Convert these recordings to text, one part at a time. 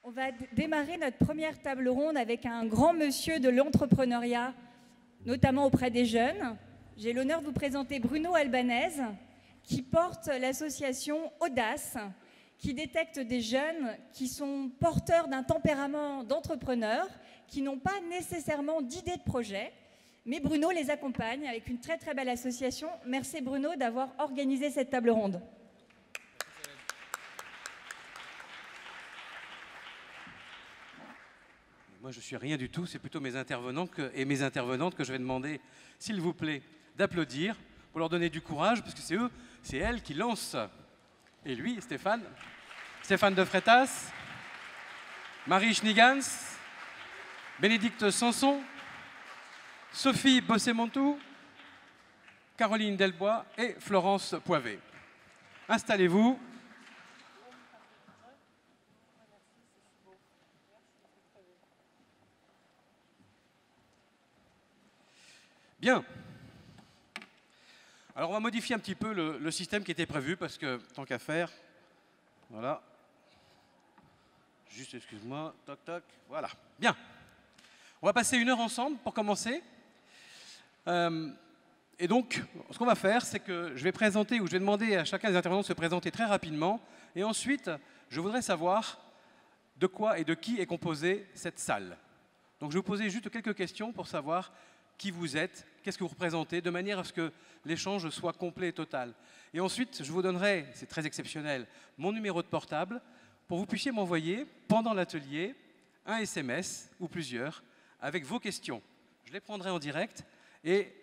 On va démarrer notre première table ronde avec un grand monsieur de l'entrepreneuriat, notamment auprès des jeunes. J'ai l'honneur de vous présenter Bruno Albanese, qui porte l'association Audace, qui détecte des jeunes qui sont porteurs d'un tempérament d'entrepreneur, qui n'ont pas nécessairement d'idées de projet, mais Bruno les accompagne avec une très très belle association. Merci Bruno d'avoir organisé cette table ronde. Moi, je ne suis rien du tout, c'est plutôt mes intervenants et mes intervenantes que je vais demander, s'il vous plaît, d'applaudir pour leur donner du courage, parce que c'est elles qui lancent. Et lui, Stéphane de Freitas, Marie Schnigans, Bénédicte Sanson, Sophie Bossemontou, Caroline Delbois et Florence Poivet. Installez-vous. Bien. Alors on va modifier un petit peu le système qui était prévu parce que, tant qu'à faire, voilà. Juste, excuse-moi, toc toc, voilà. Bien. On va passer 1 heure ensemble pour commencer. Et donc, ce qu'on va faire, c'est que je vais présenter, ou je vais demander à chacun des intervenants de se présenter très rapidement. Et ensuite, je voudrais savoir de quoi et de qui est composée cette salle. Donc je vais vous poser juste quelques questions pour savoir qui vous êtes, qu'est-ce que vous représentez, de manière à ce que l'échange soit complet et total. Et ensuite, je vous donnerai, c'est très exceptionnel, mon numéro de portable pour que vous puissiez m'envoyer, pendant l'atelier, un SMS ou plusieurs avec vos questions. Je les prendrai en direct et,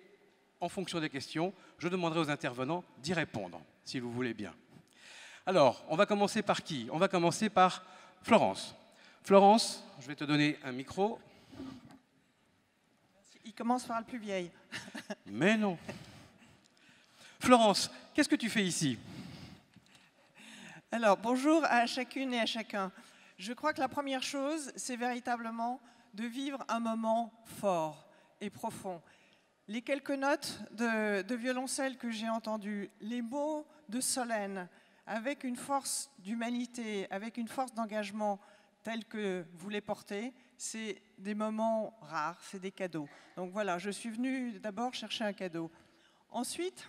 en fonction des questions, je demanderai aux intervenants d'y répondre, si vous voulez bien. Alors, on va commencer par qui? On va commencer par Florence. Florence, je vais te donner un micro. Il commence par le plus vieil. Mais non. Florence, qu'est-ce que tu fais ici? Alors, bonjour à chacune et à chacun. Je crois que la première chose, c'est véritablement de vivre un moment fort et profond. Les quelques notes de violoncelle que j'ai entendues, les mots de Solène, avec une force d'humanité, avec une force d'engagement telle que vous les portez, c'est des moments rares, c'est des cadeaux. Donc voilà, je suis venue d'abord chercher un cadeau. Ensuite,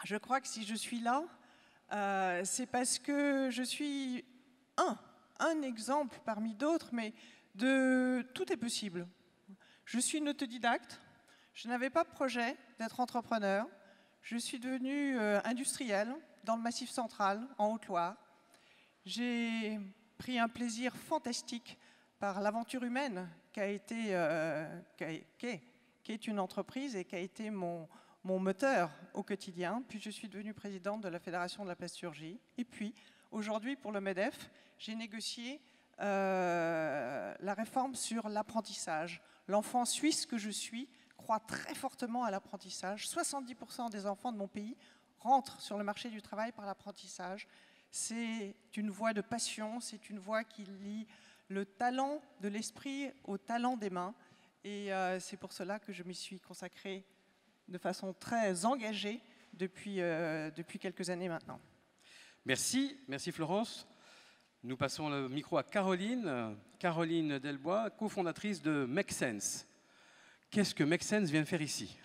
je crois que si je suis là, c'est parce que je suis un exemple parmi d'autres, mais de tout est possible. Je suis une autodidacte, je n'avais pas de projet d'être entrepreneur, je suis devenue industrielle dans le Massif central, en Haute-Loire. J'ai pris un plaisir fantastique par l'aventure humaine qui est une entreprise et qui a été mon moteur au quotidien. Puis je suis devenue présidente de la Fédération de la plasturgie. Et puis, aujourd'hui, pour le MEDEF, j'ai négocié la réforme sur l'apprentissage. L'enfant suisse que je suis croit très fortement à l'apprentissage. 70% des enfants de mon pays rentrent sur le marché du travail par l'apprentissage. C'est une voie de passion, c'est une voie qui lie le talent de l'esprit au talent des mains. Et c'est pour cela que je m'y suis consacrée de façon très engagée depuis quelques années maintenant. Merci, merci Florence. Nous passons le micro à Caroline. Caroline Delbois, cofondatrice de Make Sense. Qu'est-ce que Make Sense vient faire ici?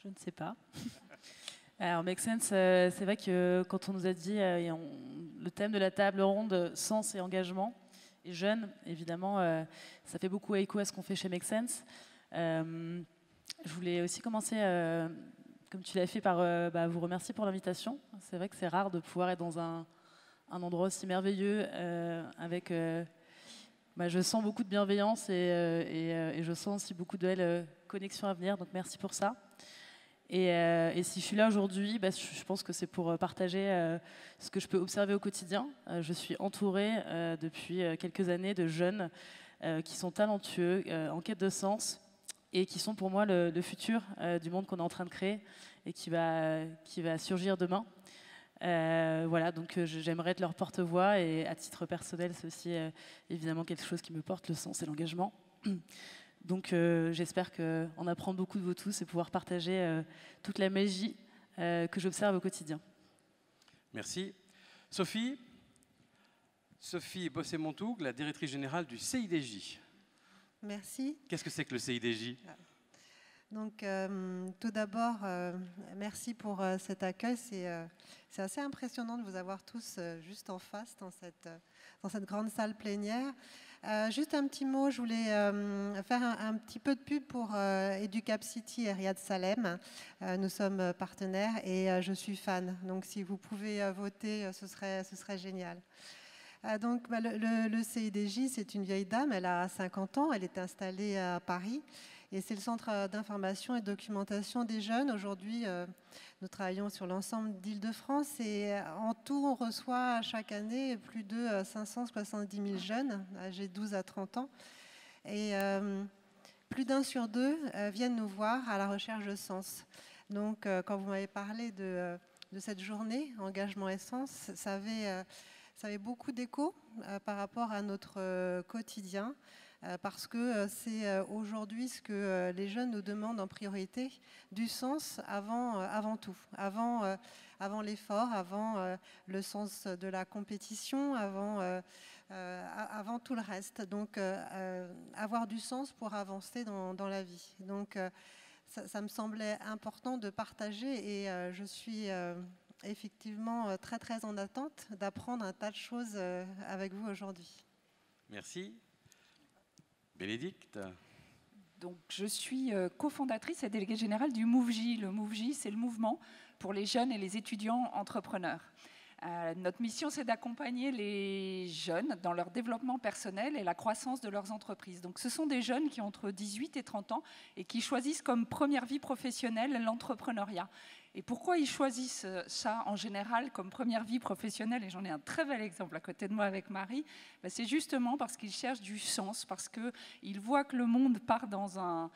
Je ne sais pas. Alors, Make Sense, c'est vrai que quand on nous a dit le thème de la table ronde, sens et engagement, et jeunes, évidemment, ça fait beaucoup écho à ce qu'on fait chez Make Sense. Je voulais aussi commencer, comme tu l'as fait, par vous remercier pour l'invitation. C'est vrai que c'est rare de pouvoir être dans un endroit aussi merveilleux, avec... je sens beaucoup de bienveillance et je sens aussi beaucoup de belles connexions à venir, donc merci pour ça. Et si je suis là aujourd'hui, je pense que c'est pour partager ce que je peux observer au quotidien. Je suis entourée depuis quelques années de jeunes qui sont talentueux, en quête de sens, et qui sont pour moi le futur du monde qu'on est en train de créer et qui va surgir demain. Voilà, donc j'aimerais être leur porte-voix, et à titre personnel, c'est aussi évidemment quelque chose qui me porte, le sens et l'engagement. Donc j'espère qu'en apprendre beaucoup de vous tous et pouvoir partager toute la magie que j'observe au quotidien. Merci. Sophie, Sophie Bossé-Montoug, la directrice générale du CIDJ. Merci. Qu'est-ce que c'est que le CIDJ? Donc, tout d'abord, merci pour cet accueil. C'est assez impressionnant de vous avoir tous juste en face dans cette grande salle plénière. Juste un petit mot, je voulais faire un petit peu de pub pour Educap City et Riyad Salem. Nous sommes partenaires et je suis fan. Donc, si vous pouvez voter, ce serait génial. Donc, le CIDJ, c'est une vieille dame, elle a 50 ans, elle est installée à Paris. Et c'est le centre d'information et de documentation des jeunes. Aujourd'hui, nous travaillons sur l'ensemble d'Île-de-France et en tout, on reçoit chaque année plus de 570 000 jeunes âgés de 12 à 30 ans. Et plus d'1 sur 2 viennent nous voir à la recherche de sens. Donc, quand vous m'avez parlé de cette journée, Engagement et Sens, ça avait beaucoup d'écho par rapport à notre quotidien. Parce que c'est aujourd'hui ce que les jeunes nous demandent en priorité, du sens avant tout, avant l'effort, avant le sens de la compétition, avant tout le reste. Donc, avoir du sens pour avancer dans la vie. Donc, ça me semblait important de partager et je suis effectivement très, très en attente d'apprendre un tas de choses avec vous aujourd'hui. Merci. Bénédicte. Donc, je suis cofondatrice et déléguée générale du MoveJ. Le MoveJ, c'est le mouvement pour les jeunes et les étudiants entrepreneurs. Notre mission, c'est d'accompagner les jeunes dans leur développement personnel et la croissance de leurs entreprises. Donc, ce sont des jeunes qui ont entre 18 et 30 ans et qui choisissent comme première vie professionnelle l'entrepreneuriat. Et pourquoi ils choisissent ça en général comme première vie professionnelle? Et j'en ai un très bel exemple à côté de moi avec Marie. C'est justement parce qu'ils cherchent du sens, parce qu'ils voient que le monde part dans un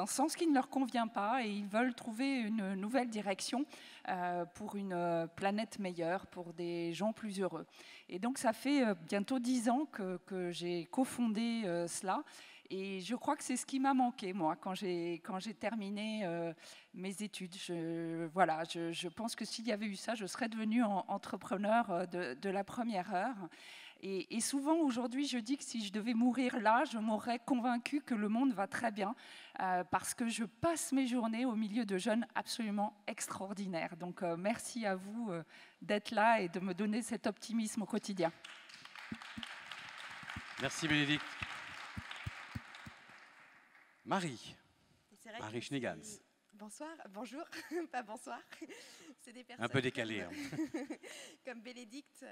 sens qui ne leur convient pas et ils veulent trouver une nouvelle direction pour une planète meilleure, pour des gens plus heureux. Et donc ça fait bientôt 10 ans que j'ai cofondé cela. Et je crois que c'est ce qui m'a manqué, moi, quand j'ai terminé mes études. Je pense que s'il y avait eu ça, je serais devenue entrepreneur de la première heure. Et souvent, aujourd'hui, je dis que si je devais mourir là, je m'aurais convaincue que le monde va très bien, parce que je passe mes journées au milieu de jeunes absolument extraordinaires. Donc, merci à vous d'être là et de me donner cet optimisme au quotidien. Merci, Bénédicte. Marie Schnegans. Bonsoir, bonjour, pas bonsoir. C'est des personnes un peu décalé. Comme Bénédicte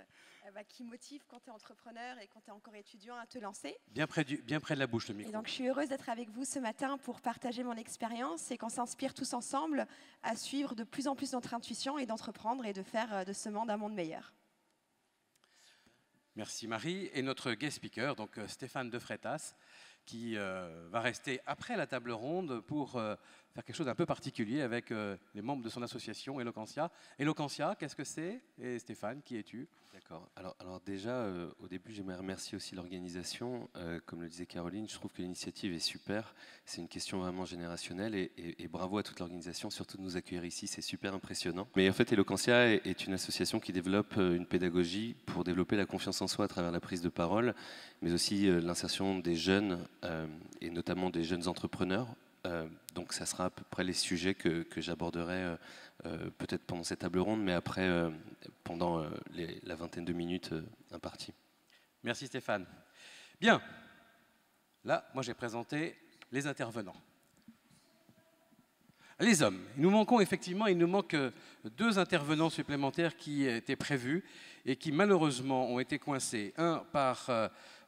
qui motivent quand tu es entrepreneur et quand tu es encore étudiant à te lancer. Bien près de la bouche, le micro. Et donc, je suis heureuse d'être avec vous ce matin pour partager mon expérience et qu'on s'inspire tous ensemble à suivre de plus en plus notre intuition et d'entreprendre et de faire de ce monde un monde meilleur. Merci Marie. Et notre guest speaker, donc Stéphane De Freitas, qui va rester après la table ronde pour faire quelque chose d'un peu particulier avec les membres de son association Eloquentia. Eloquentia, qu'est-ce que c'est? Et Stéphane, qui es-tu? D'accord. Alors déjà, au début, j'aimerais remercier aussi l'organisation. Comme le disait Caroline, je trouve que l'initiative est super. C'est une question vraiment générationnelle et bravo à toute l'organisation, surtout de nous accueillir ici, c'est super impressionnant. Mais en fait, Eloquentia est une association qui développe une pédagogie pour développer la confiance en soi à travers la prise de parole, mais aussi l'insertion des jeunes et notamment des jeunes entrepreneurs. Donc ça sera à peu près les sujets que j'aborderai peut-être pendant cette table ronde, mais après pendant la vingtaine de minutes imparties. Merci Stéphane. Bien, là moi j'ai présenté les intervenants. Les hommes, il nous manque 2 intervenants supplémentaires qui étaient prévus et qui malheureusement ont été coincés. Un par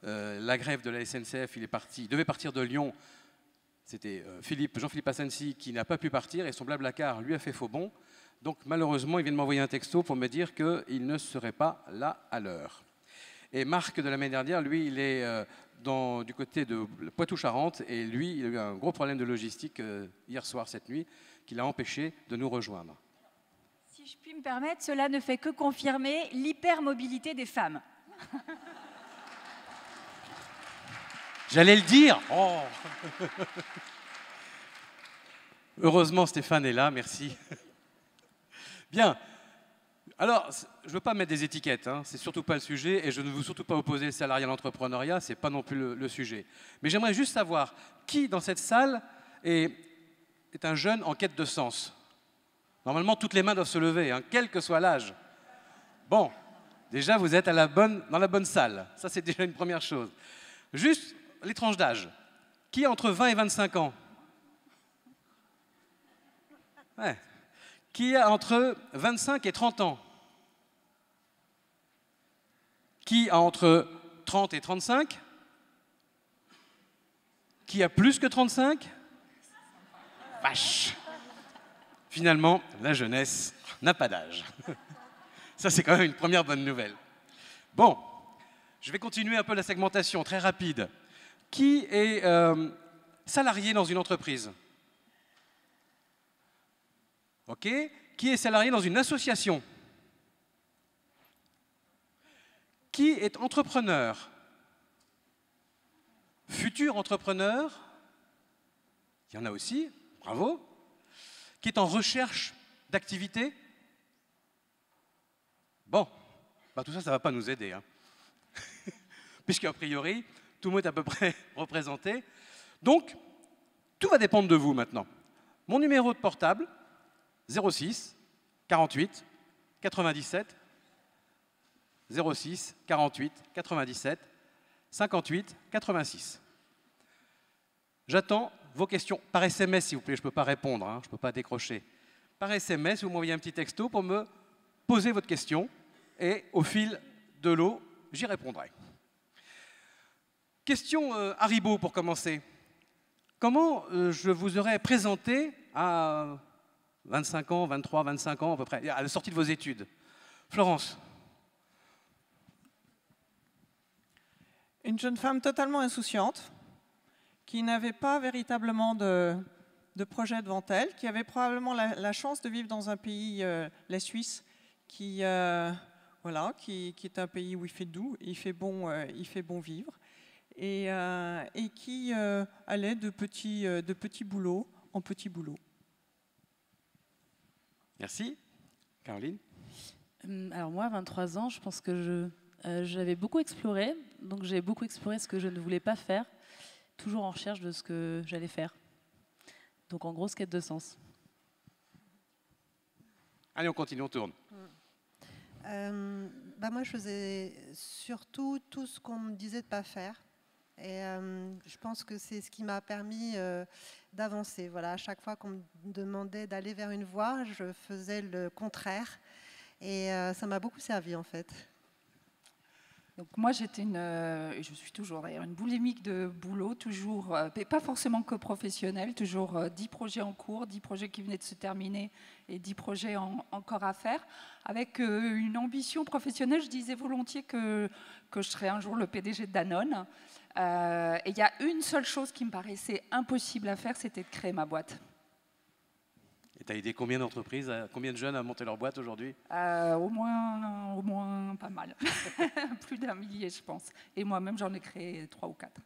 la grève de la SNCF, il devait partir de Lyon. C'était Jean-Philippe Assensi qui n'a pas pu partir et son Blablacar lui a fait faux bond. Donc malheureusement, il vient de m'envoyer un texto pour me dire qu'il ne serait pas là à l'heure. Et Marc de la semaine dernière, lui, il est du côté de Poitou-Charentes et lui, il a eu un gros problème de logistique hier soir, cette nuit, qui l'a empêché de nous rejoindre. Si je puis me permettre, cela ne fait que confirmer l'hypermobilité des femmes. J'allais le dire. Oh. Heureusement, Stéphane est là, merci. Bien. Alors, je ne veux pas mettre des étiquettes, hein, c'est surtout pas le sujet, et je ne veux surtout pas opposer le salarié à l'entrepreneuriat, c'est pas non plus le sujet. Mais j'aimerais juste savoir qui dans cette salle est un jeune en quête de sens. Normalement, toutes les mains doivent se lever, hein, quel que soit l'âge. Bon, déjà, vous êtes dans la bonne salle. Ça, c'est déjà une première chose. Juste les tranches d'âge. Qui a entre 20 et 25 ans? Ouais. Qui a entre 25 et 30 ans? Qui a entre 30 et 35? Qui a plus que 35? Vache! Finalement, la jeunesse n'a pas d'âge. Ça, c'est quand même une première bonne nouvelle. Bon, je vais continuer un peu la segmentation, très rapide. Qui est salarié dans une entreprise? OK. Qui est salarié dans une association? Qui est entrepreneur? Futur entrepreneur? Il y en a aussi, bravo. Qui est en recherche d'activité? Bon, bah tout ça, ça ne va pas nous aider. Hein. Puisqu'a priori, tout le monde est à peu près représenté. Donc, tout va dépendre de vous maintenant. Mon numéro de portable, 06 48 97 06 48 97 58 86. J'attends vos questions par SMS, s'il vous plaît. Je ne peux pas répondre, hein, je ne peux pas décrocher. Par SMS, vous m'envoyez un petit texto pour me poser votre question et au fil de l'eau, j'y répondrai. Question Haribo pour commencer. Comment je vous aurais présenté à 25 ans, 23, 25 ans à peu près, à la sortie de vos études? Florence. Une jeune femme totalement insouciante, qui n'avait pas véritablement de projet devant elle, qui avait probablement la chance de vivre dans un pays, la Suisse, qui est un pays où il fait doux, il fait bon vivre, et qui allait de petit boulot en petit boulot. Merci. Caroline? Alors moi, à 23 ans, je pense que j'avais beaucoup exploré, donc j'ai beaucoup exploré ce que je ne voulais pas faire, toujours en recherche de ce que j'allais faire. Donc en gros, quête de sens. Allez, on continue, on tourne. Moi, je faisais surtout tout ce qu'on me disait de ne pas faire. Et je pense que c'est ce qui m'a permis d'avancer. Voilà, à chaque fois qu'on me demandait d'aller vers une voie, je faisais le contraire. Et ça m'a beaucoup servi, en fait. Donc moi, je suis toujours d'ailleurs une boulimique de boulot, toujours, mais pas forcément que professionnel, toujours 10 projets en cours, 10 projets qui venaient de se terminer et 10 projets encore à faire. Avec une ambition professionnelle, je disais volontiers que je serais un jour le PDG de Danone. Et il y a une seule chose qui me paraissait impossible à faire, c'était de créer ma boîte. Et tu as aidé combien d'entreprises, combien de jeunes à monter leur boîte aujourd'hui? Au moins pas mal. Plus d'1 millier, je pense. Et moi-même, j'en ai créé 3 ou 4.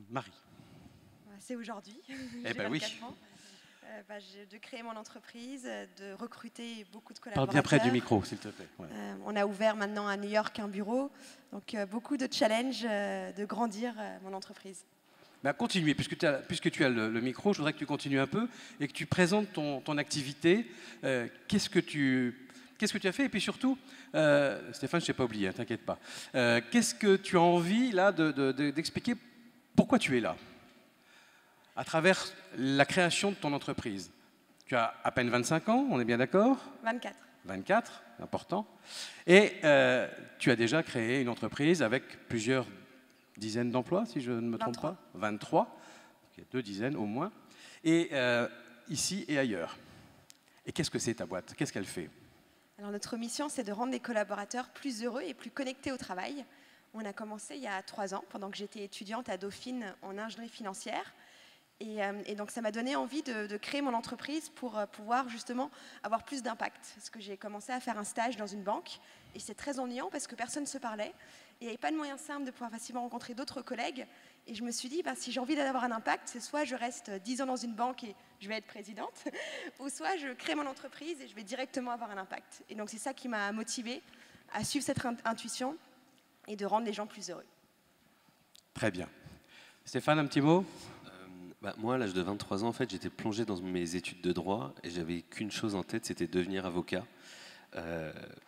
Marie. C'est aujourd'hui. Eh bien oui. De créer mon entreprise, de recruter beaucoup de collaborateurs. Parle bien près du micro, s'il te plaît. Ouais. On a ouvert maintenant à New York un bureau. Donc beaucoup de challenges de grandir mon entreprise. Continuez, puisque tu as le micro, je voudrais que tu continues un peu et que tu présentes ton activité. Qu'est-ce que tu as fait? Et puis surtout, Stéphane, je ne t'ai pas oublié, t'inquiète pas. Qu'est-ce que tu as envie là d'expliquer pourquoi tu es là à travers la création de ton entreprise? Tu as à peine 25 ans, on est bien d'accord? 24. 24, important. Et tu as déjà créé une entreprise avec plusieurs dizaines d'emplois, si je ne me trompe pas. 23. Il y a 2 dizaines au moins. Et ici et ailleurs. Et qu'est-ce que c'est ta boîte? Qu'est-ce qu'elle fait? Alors notre mission, c'est de rendre les collaborateurs plus heureux et plus connectés au travail. On a commencé il y a 3 ans, pendant que j'étais étudiante à Dauphine en ingénierie financière. Et donc ça m'a donné envie de créer mon entreprise pour pouvoir justement avoir plus d'impact. Parce que j'ai commencé à faire un stage dans une banque et c'est très ennuyant parce que personne ne se parlait. Et il n'y avait pas de moyen simple de pouvoir facilement rencontrer d'autres collègues. Et je me suis dit, si j'ai envie d'avoir un impact, c'est soit je reste 10 ans dans une banque et je vais être présidente, ou soit je crée mon entreprise et je vais directement avoir un impact. Et donc c'est ça qui m'a motivée à suivre cette intuition et de rendre les gens plus heureux. Très bien. Stéphane, un petit mot? Moi, à l'âge de 23 ans, en fait, j'étais plongé dans mes études de droit et j'avais qu'une chose en tête, c'était devenir avocat.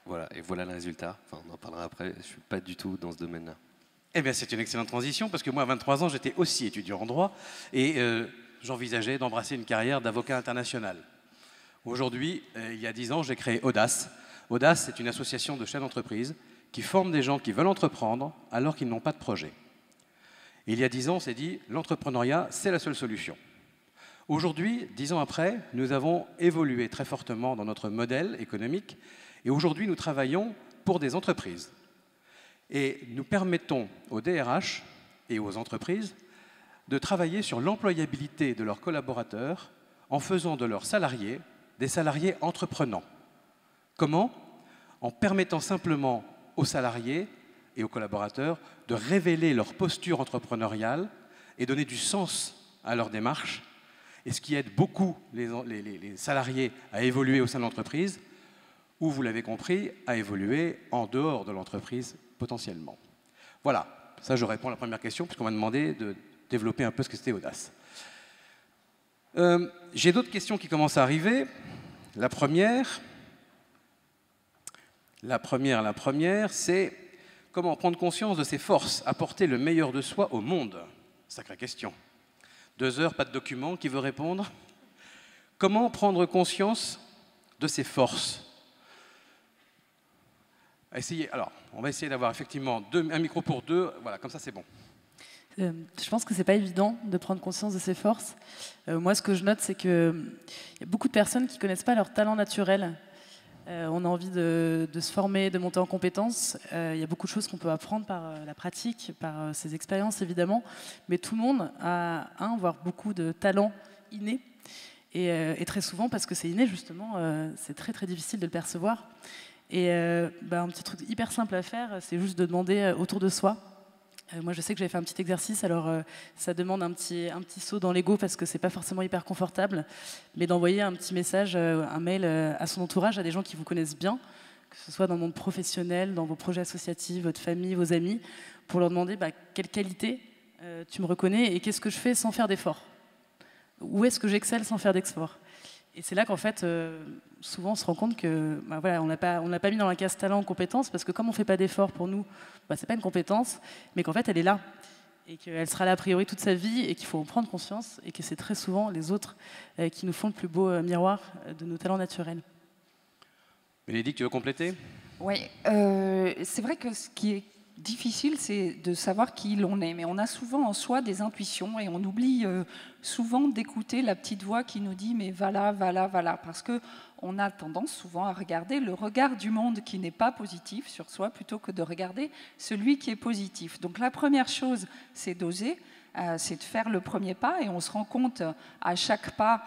Voilà, et voilà le résultat. Enfin, on en parlera après. Je ne suis pas du tout dans ce domaine-là. Eh bien, c'est une excellente transition parce que moi, à 23 ans, j'étais aussi étudiant en droit et j'envisageais d'embrasser une carrière d'avocat international. Aujourd'hui, il y a 10 ans, j'ai créé Audace. Audace, c'est une association de chefs d'entreprise qui forme des gens qui veulent entreprendre alors qu'ils n'ont pas de projet. Et il y a 10 ans, on s'est dit, l'entrepreneuriat, c'est la seule solution. Aujourd'hui, 10 ans après, nous avons évolué très fortement dans notre modèle économique et aujourd'hui, nous travaillons pour des entreprises. Et nous permettons aux DRH et aux entreprises de travailler sur l'employabilité de leurs collaborateurs en faisant de leurs salariés des salariés entreprenants. Comment? En permettant simplement aux salariés et aux collaborateurs de révéler leur posture entrepreneuriale et donner du sens à leur démarche, et ce qui aide beaucoup les salariés à évoluer au sein de l'entreprise, ou, vous l'avez compris, à évoluer en dehors de l'entreprise potentiellement. Voilà, ça je réponds à la première question, puisqu'on m'a demandé de développer un peu ce que c'était Audace. J'ai d'autres questions qui commencent à arriver. La première, c'est comment prendre conscience de ses forces, apporter le meilleur de soi au monde? Sacrée question. 2 heures, pas de document, qui veut répondre? Comment prendre conscience de ses forces? Alors, on va essayer d'avoir effectivement un micro pour 2, voilà, comme ça c'est bon. Je pense que c'est pas évident de prendre conscience de ses forces. Moi, ce que je note, c'est qu'il y a beaucoup de personnes qui connaissent pas leur talent naturel. On a envie de se former, de monter en compétences. Il y a beaucoup de choses qu'on peut apprendre par la pratique, par ses expériences évidemment, mais tout le monde a voire beaucoup de talents innés. Et très souvent, parce que c'est inné justement, c'est très très difficile de le percevoir. Et un petit truc hyper simple à faire, c'est juste de demander autour de soi. Moi, je sais que j'avais fait un petit exercice, alors ça demande un petit saut dans l'ego parce que c'est pas forcément hyper confortable, mais d'envoyer un petit message, un mail à son entourage, à des gens qui vous connaissent bien, que ce soit dans le monde professionnel, dans vos projets associatifs, votre famille, vos amis, pour leur demander quelle qualité tu me reconnais et qu'est-ce que je fais sans faire d'effort. Où est-ce que j'excelle sans faire d'effort? Et c'est là qu'en fait, souvent on se rend compte que voilà, on n'a pas mis dans la case talent ou compétence, parce que comme on ne fait pas d'effort pour nous, ce n'est pas une compétence, mais qu'en fait elle est là, et qu'elle sera là a priori toute sa vie, et qu'il faut en prendre conscience, et que c'est très souvent les autres qui nous font le plus beau miroir de nos talents naturels. Bénédicte, tu veux compléter? Oui, c'est vrai que ce qui est difficile, c'est de savoir qui l'on est. Mais on a souvent en soi des intuitions et on oublie souvent d'écouter la petite voix qui nous dit « mais va là, va là, va là ». Parce qu'on a tendance souvent à regarder le regard du monde qui n'est pas positif sur soi plutôt que de regarder celui qui est positif. Donc la première chose, c'est d'oser. C'est de faire le premier pas et on se rend compte à chaque pas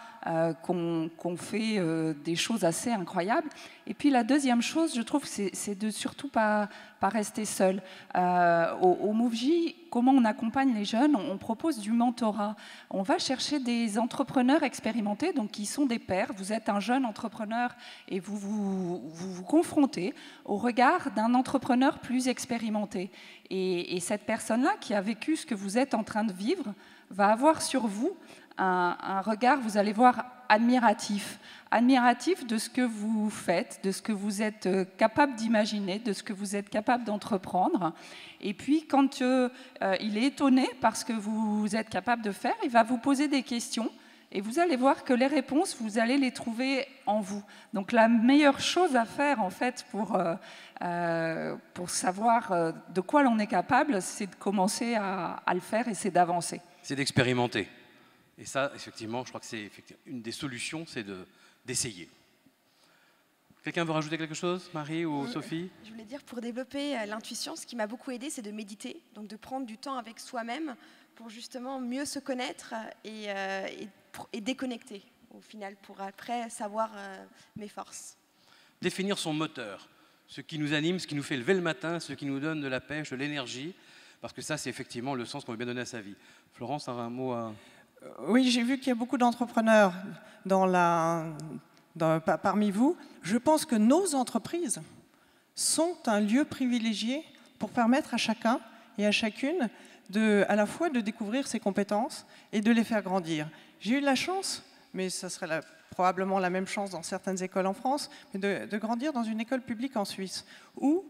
qu'on fait des choses assez incroyables. Et puis la deuxième chose, je trouve, c'est de surtout pas rester seul. Au MoveJ, comment on accompagne les jeunes? On propose du mentorat. On va chercher des entrepreneurs expérimentés, donc qui sont des pairs. Vous êtes un jeune entrepreneur et vous confrontez au regard d'un entrepreneur plus expérimenté. Et cette personne-là qui a vécu ce que vous êtes en train de vivre va avoir sur vous un regard, vous allez voir, admiratif de ce que vous faites, de ce que vous êtes capable d'imaginer, de ce que vous êtes capable d'entreprendre. Et puis, quand il est étonné par ce que vous êtes capable de faire, il va vous poser des questions. Et vous allez voir que les réponses, vous allez les trouver en vous. Donc la meilleure chose à faire, en fait, pour savoir de quoi l'on est capable, c'est de commencer à le faire et c'est d'avancer. C'est d'expérimenter. Et ça, effectivement, je crois que c'est une des solutions, c'est d'essayer. Quelqu'un veut rajouter quelque chose, Marie ou Sophie? Je voulais dire, pour développer l'intuition, ce qui m'a beaucoup aidé, c'est de méditer, donc de prendre du temps avec soi-même pour justement mieux se connaître et déconnecter au final pour après savoir mes forces. Définir son moteur, ce qui nous anime, ce qui nous fait lever le matin, ce qui nous donne de la pêche, de l'énergie, parce que ça, c'est effectivement le sens qu'on veut bien donner à sa vie. Florence, un mot à... Oui, j'ai vu qu'il y a beaucoup d'entrepreneurs parmi vous. Je pense que nos entreprises sont un lieu privilégié pour permettre à chacun et à chacune à la fois de découvrir ses compétences et de les faire grandir. J'ai eu la chance, mais ça serait probablement la même chance dans certaines écoles en France, mais de grandir dans une école publique en Suisse, où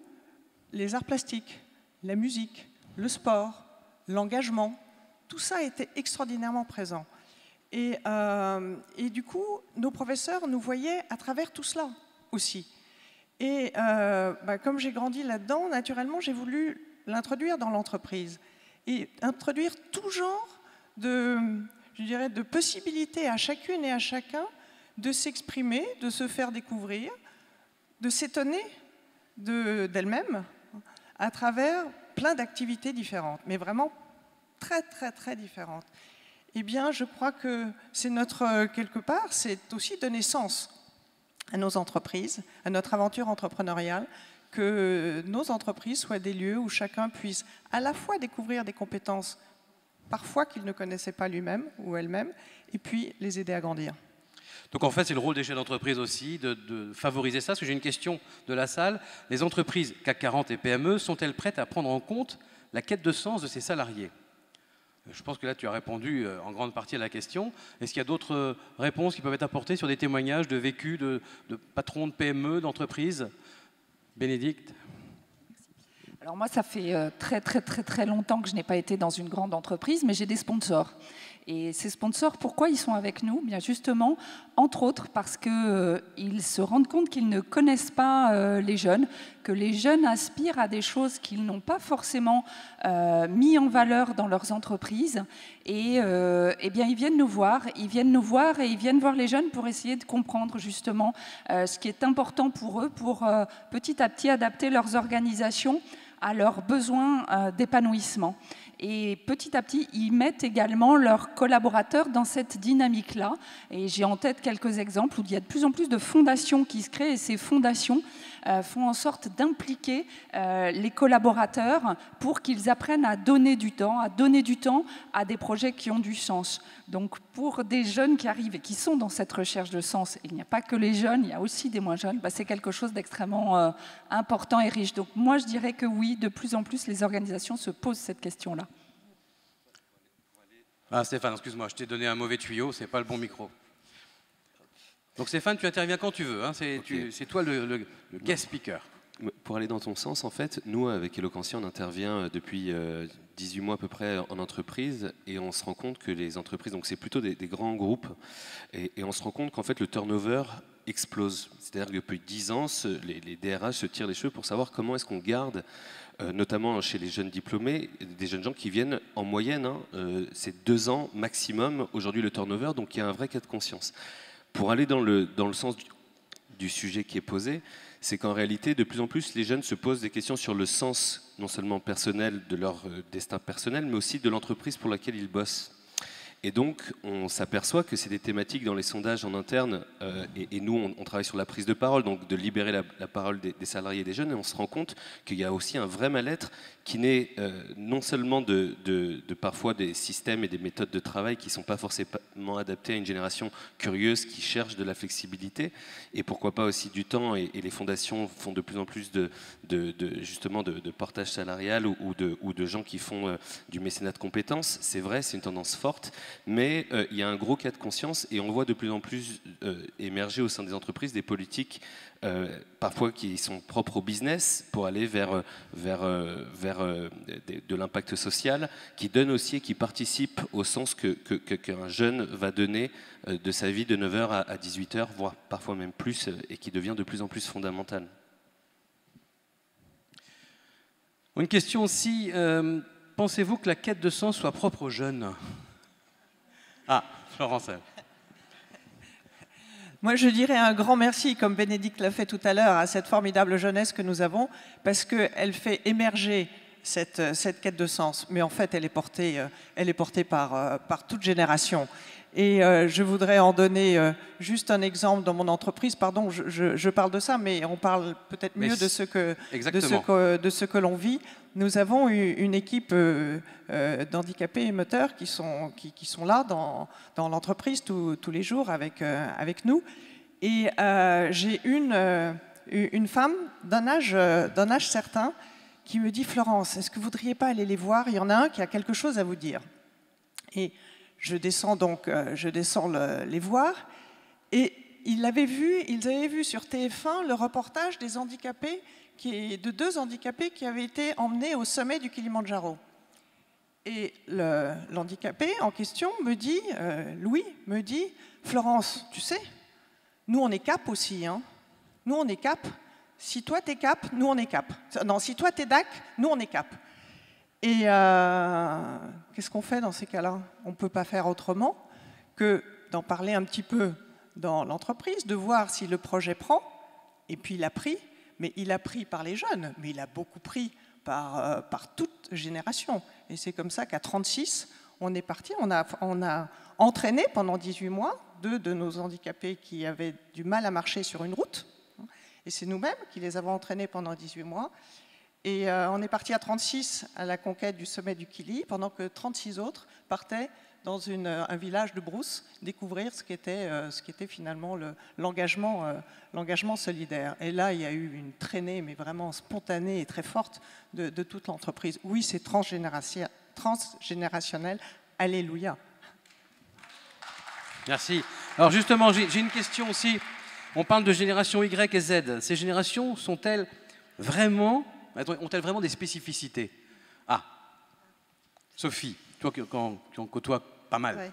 les arts plastiques, la musique, le sport, l'engagement, tout ça était extraordinairement présent. Et du coup, nos professeurs nous voyaient à travers tout cela aussi. Et comme j'ai grandi là-dedans, naturellement, j'ai voulu l'introduire dans l'entreprise et introduire tout genre de possibilités à chacune et à chacun de s'exprimer, de se faire découvrir, de s'étonner d'elle-même à travers plein d'activités différentes, mais vraiment très, très, très différentes. Eh bien, je crois que c'est quelque part, c'est aussi donner sens à nos entreprises, à notre aventure entrepreneuriale, que nos entreprises soient des lieux où chacun puisse à la fois découvrir des compétences parfois qu'il ne connaissait pas lui-même ou elle-même, et puis les aider à grandir. Donc en fait, c'est le rôle des chefs d'entreprise aussi de favoriser ça. Parce que j'ai une question de la salle. Les entreprises CAC 40 et PME sont-elles prêtes à prendre en compte la quête de sens de ses salariés? Je pense que là, tu as répondu en grande partie à la question. Est-ce qu'il y a d'autres réponses qui peuvent être apportées sur des témoignages de vécu de patrons de PME, d'entreprises? Bénédicte? Alors moi, ça fait très longtemps que je n'ai pas été dans une grande entreprise, mais j'ai des sponsors. Et ces sponsors, pourquoi ils sont avec nous? Bien justement, entre autres, parce qu'ils se rendent compte qu'ils ne connaissent pas les jeunes, que les jeunes aspirent à des choses qu'ils n'ont pas forcément mis en valeur dans leurs entreprises. Et bien, ils viennent nous voir et ils viennent voir les jeunes pour essayer de comprendre justement ce qui est important pour eux, pour petit à petit adapter leurs organisations à leurs besoins d'épanouissement. Et petit à petit, ils mettent également leurs collaborateurs dans cette dynamique-là. Et j'ai en tête quelques exemples où il y a de plus en plus de fondations qui se créent, et ces fondations font en sorte d'impliquer les collaborateurs pour qu'ils apprennent à donner du temps à des projets qui ont du sens. Donc pour des jeunes qui arrivent et qui sont dans cette recherche de sens, il n'y a pas que les jeunes, il y a aussi des moins jeunes, c'est quelque chose d'extrêmement important et riche. Donc moi je dirais que oui, de plus en plus les organisations se posent cette question-là. Ah Stéphane, excuse-moi, je t'ai donné un mauvais tuyau, c'est pas le bon micro. Donc Stéphane, tu interviens quand tu veux, hein, c'est toi le guest speaker. Pour aller dans ton sens, en fait, nous, avec Eloquentia, on intervient depuis 18 mois à peu près en entreprise, et on se rend compte que les entreprises, donc c'est plutôt des grands groupes, et on se rend compte qu'en fait le turnover explose. C'est-à-dire que depuis 10 ans, les DRH se tirent les cheveux pour savoir comment est-ce qu'on garde, notamment chez les jeunes diplômés, des jeunes gens qui viennent en moyenne, c'est 2 ans maximum aujourd'hui le turnover, donc il y a un vrai cas de conscience. Pour aller dans le sens du sujet qui est posé, c'est qu'en réalité, de plus en plus, les jeunes se posent des questions sur le sens, non seulement personnel de leur destin personnel, mais aussi de l'entreprise pour laquelle ils bossent. Et donc, on s'aperçoit que c'est des thématiques dans les sondages en interne, et nous, on travaille sur la prise de parole, donc de libérer la parole des salariés et des jeunes, et on se rend compte qu'il y a aussi un vrai mal-être qui naît non seulement de parfois des systèmes et des méthodes de travail qui ne sont pas forcément adaptés à une génération curieuse qui cherche de la flexibilité, et pourquoi pas aussi du temps, et les fondations font de plus en plus justement de portage salarial ou de gens qui font du mécénat de compétences. C'est vrai, c'est une tendance forte, mais il y a un gros cas de conscience, et on voit de plus en plus émerger au sein des entreprises des politiques parfois qui sont propres au business pour aller vers de l'impact social, qui donnent aussi et qui participent au sens qu'un jeune va donner de sa vie de 9h à 18h, voire parfois même plus, et qui devient de plus en plus fondamental. Une question aussi, pensez-vous que la quête de sens soit propre aux jeunes? Ah, Florence. Moi, je dirais un grand merci, comme Bénédicte l'a fait tout à l'heure, à cette formidable jeunesse que nous avons, parce qu'elle fait émerger cette quête de sens. Mais en fait, elle est portée par toute génération. Et je voudrais en donner juste un exemple dans mon entreprise. Pardon, je parle de ça, mais on parle peut-être mieux de ce que l'on vit. Nous avons une équipe d'handicapés émetteurs qui sont là dans l'entreprise tous les jours avec nous. Et j'ai une femme d'un âge certain qui me dit « Florence, est-ce que vous ne voudriez pas aller les voir? Il y en a un qui a quelque chose à vous dire. » Et je descends les voir, et ils avaient vu sur TF1 le reportage des handicapés, de 2 handicapés qui avaient été emmenés au sommet du Kilimandjaro. Et l'handicapé en question me dit, Louis me dit, Florence, tu sais, nous on est cap aussi, hein. Nous on est cap. Si toi t'es cap, nous on est cap. Non, si toi t'es DAC, nous on est cap. Et qu'est-ce qu'on fait dans ces cas-là? On ne peut pas faire autrement que d'en parler un petit peu dans l'entreprise, de voir si le projet prend. Et puis il a pris, mais il a pris par les jeunes, mais il a beaucoup pris par toute génération. Et c'est comme ça qu'à 36, on est parti. On a entraîné pendant 18 mois 2 de nos handicapés qui avaient du mal à marcher sur une route. Et c'est nous-mêmes qui les avons entraînés pendant 18 mois. Et on est parti à 36 à la conquête du sommet du Kili, pendant que 36 autres partaient dans un village de brousse découvrir ce qu'était finalement l'engagement solidaire. Et là, il y a eu une traînée, mais vraiment spontanée et très forte de toute l'entreprise. Oui, c'est transgénérationnel. Alléluia. Merci. Alors justement, j'ai une question aussi. On parle de génération Y et Z. Ces générations ont-elles vraiment des spécificités? Ah, Sophie, toi qui en côtoies pas mal. Ouais.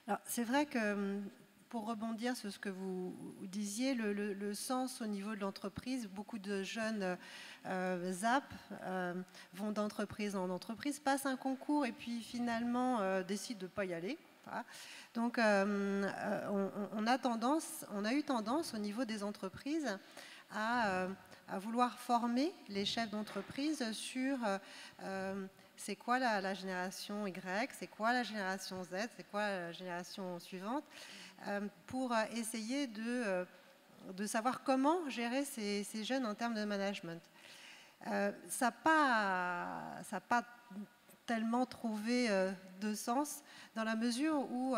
Alors, c'est vrai que, pour rebondir sur ce que vous disiez, le sens au niveau de l'entreprise, beaucoup de jeunes ZAP vont d'entreprise en entreprise, passent un concours et puis finalement décident de ne pas y aller. Voilà. Donc, on a eu tendance au niveau des entreprises à vouloir former les chefs d'entreprise sur c'est quoi la génération Y, c'est quoi la génération Z, c'est quoi la génération suivante, pour essayer de savoir comment gérer ces jeunes en termes de management. Ça n'a pas tellement trouvé de sens dans la mesure où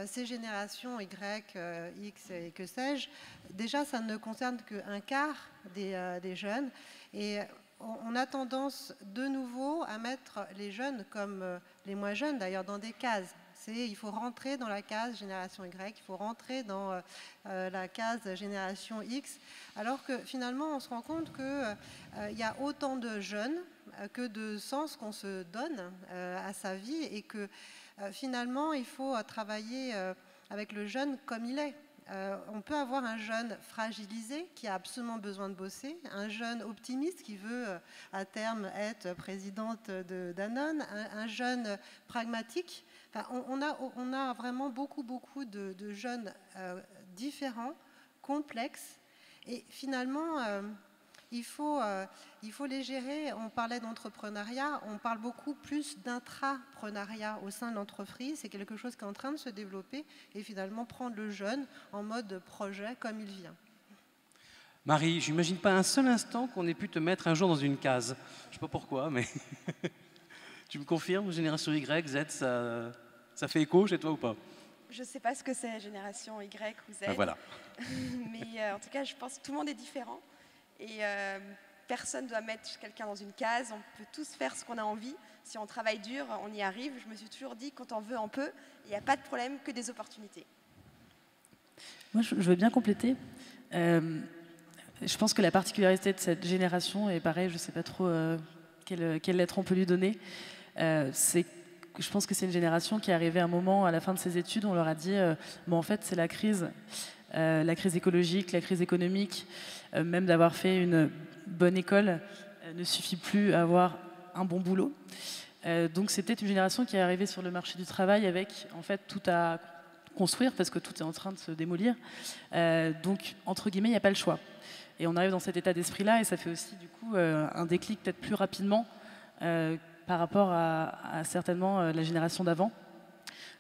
ces générations Y, X et que sais-je, déjà ça ne concerne qu'un quart des jeunes, et on a tendance de nouveau à mettre les jeunes, comme les moins jeunes d'ailleurs, dans des cases. Il faut rentrer dans la case génération Y, il faut rentrer dans la case génération X, alors que finalement on se rend compte qu'il y a autant de jeunes que de sens qu'on se donne à sa vie, et que finalement il faut travailler avec le jeune comme il est. On peut avoir un jeune fragilisé qui a absolument besoin de bosser, un jeune optimiste qui veut à terme être présidente de Danone, un jeune pragmatique. Enfin, on a vraiment beaucoup de jeunes différents, complexes, et finalement il faut les gérer. On parlait d'entrepreneuriat, on parle beaucoup plus d'intrapreneuriat au sein de l'entreprise. C'est quelque chose qui est en train de se développer, et finalement prendre le jeune en mode projet comme il vient. Marie, j'imagine pas un seul instant qu'on ait pu te mettre un jour dans une case. Je ne sais pas pourquoi, mais tu me confirmes, génération Y, Z, ça fait écho chez toi ou pas? Je ne sais pas ce que c'est génération Y ou Z. Ben voilà. Mais en tout cas, je pense que tout le monde est différent. Et personne ne doit mettre quelqu'un dans une case. On peut tous faire ce qu'on a envie. Si on travaille dur, on y arrive. Je me suis toujours dit, quand on veut, on peut. Il n'y a pas de problème, que des opportunités. Moi, je veux bien compléter. Je pense que la particularité de cette génération, et pareil, je ne sais pas trop quelle lettre on peut lui donner, je pense que c'est une génération qui est arrivée à un moment, à la fin de ses études, on leur a dit bon, en fait, c'est la crise écologique, la crise économique, même d'avoir fait une bonne école ne suffit plus à avoir un bon boulot. Donc c'est peut-être une génération qui est arrivée sur le marché du travail avec en fait tout à construire, parce que tout est en train de se démolir. Donc entre guillemets, il n'y a pas le choix. Et on arrive dans cet état d'esprit-là et ça fait aussi du coup un déclic peut-être plus rapidement par rapport à certainement la génération d'avant.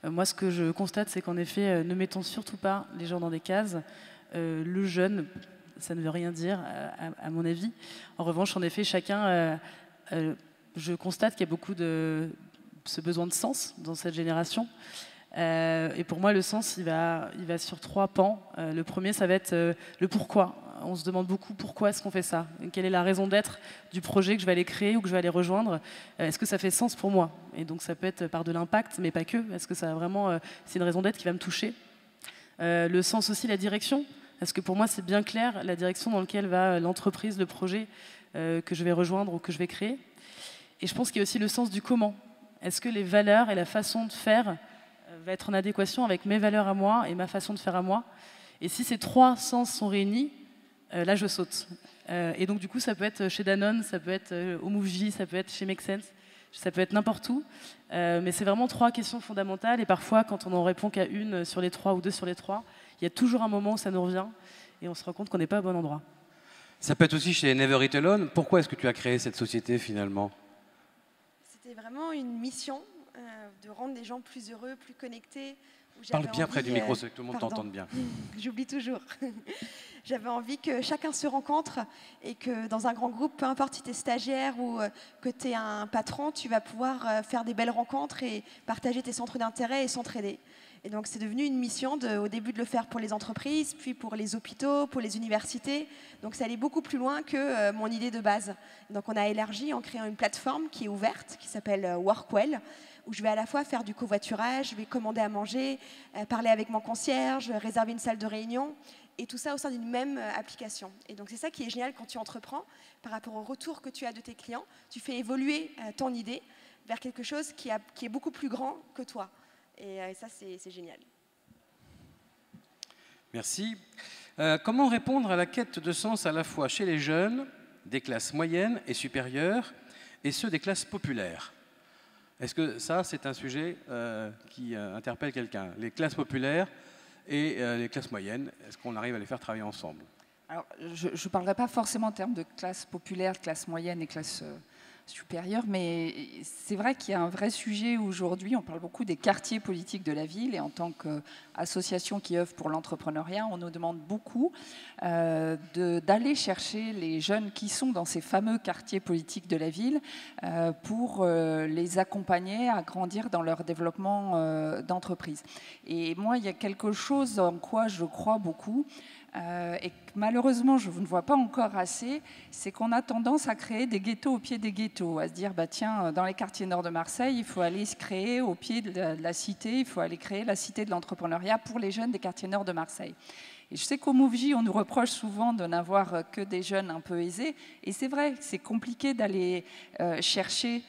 Moi, ce que je constate, c'est qu'en effet, ne mettons surtout pas les gens dans des cases. Le jeune, ça ne veut rien dire, à mon avis. En revanche, en effet, chacun, je constate qu'il y a beaucoup de ce besoin de sens dans cette génération. Et pour moi, le sens, il va sur 3 pans. Le premier, ça va être le pourquoi. On se demande beaucoup pourquoi est-ce qu'on fait ça. Quelle est la raison d'être du projet que je vais aller créer ou que je vais aller rejoindre. Est-ce que ça fait sens pour moi? Et donc, ça peut être par de l'impact, mais pas que. Est-ce que ça a vraiment, c'est une raison d'être qui va me toucher? Le sens aussi, la direction. Est-ce que pour moi, c'est bien clair la direction dans laquelle va l'entreprise, le projet que je vais rejoindre ou que je vais créer? Et je pense qu'il y a aussi le sens du comment. Est-ce que les valeurs et la façon de faire va être en adéquation avec mes valeurs à moi et ma façon de faire à moi? Et si ces 3 sens sont réunis, là je saute. Et donc du coup ça peut être chez Danone, ça peut être au Mouv'J, ça peut être chez Make Sense, ça peut être n'importe où. Mais c'est vraiment 3 questions fondamentales et parfois quand on n'en répond qu'à une sur les 3 ou 2 sur les 3, il y a toujours un moment où ça nous revient et on se rend compte qu'on n'est pas au bon endroit. Ça peut être aussi chez Never Eat Alone. Pourquoi est-ce que tu as créé cette société finalement? C'était vraiment une mission de rendre les gens plus heureux, plus connectés. Parle bien près du micro, c'est que tout le monde t'entende bien. J'oublie toujours. J'avais envie que chacun se rencontre et que dans un grand groupe, peu importe si tu es stagiaire ou que tu es un patron, tu vas pouvoir faire des belles rencontres et partager tes centres d'intérêt et s'entraider. Et donc c'est devenu une mission au début de le faire pour les entreprises, puis pour les hôpitaux, pour les universités. Donc ça allait beaucoup plus loin que mon idée de base. Donc on a élargi en créant une plateforme qui est ouverte, qui s'appelle Workwell, où je vais à la fois faire du covoiturage, je vais commander à manger, parler avec mon concierge, réserver une salle de réunion, et tout ça au sein d'une même application. Et donc c'est ça qui est génial quand tu entreprends, par rapport au retour que tu as de tes clients, tu fais évoluer ton idée vers quelque chose qui est beaucoup plus grand que toi. Et ça, c'est génial. Merci. Comment répondre à la quête de sens à la fois chez les jeunes, des classes moyennes et supérieures, et ceux des classes populaires? Est-ce que ça, c'est un sujet qui interpelle quelqu'un? Les classes populaires et les classes moyennes, est-ce qu'on arrive à les faire travailler ensemble? Alors, je ne parlerai pas forcément en termes de classe populaire, classe moyenne et classe supérieure, mais c'est vrai qu'il y a un vrai sujet aujourd'hui. On parle beaucoup des quartiers politiques de la ville, et en tant qu'association qui œuvre pour l'entrepreneuriat, on nous demande beaucoup d'aller chercher les jeunes qui sont dans ces fameux quartiers politiques de la ville pour les accompagner à grandir dans leur développement d'entreprise. Et moi, il y a quelque chose en quoi je crois beaucoup, et que malheureusement je ne vois pas encore assez, c'est qu'on a tendance à créer des ghettos au pied des ghettos, à se dire bah tiens, dans les quartiers nord de Marseille, il faut aller se créer au pied de la cité, il faut aller créer la cité de l'entrepreneuriat pour les jeunes des quartiers nord de Marseille. Et je sais qu'au Mouv'J, on nous reproche souvent de n'avoir que des jeunes un peu aisés, et c'est vrai, c'est compliqué d'aller chercher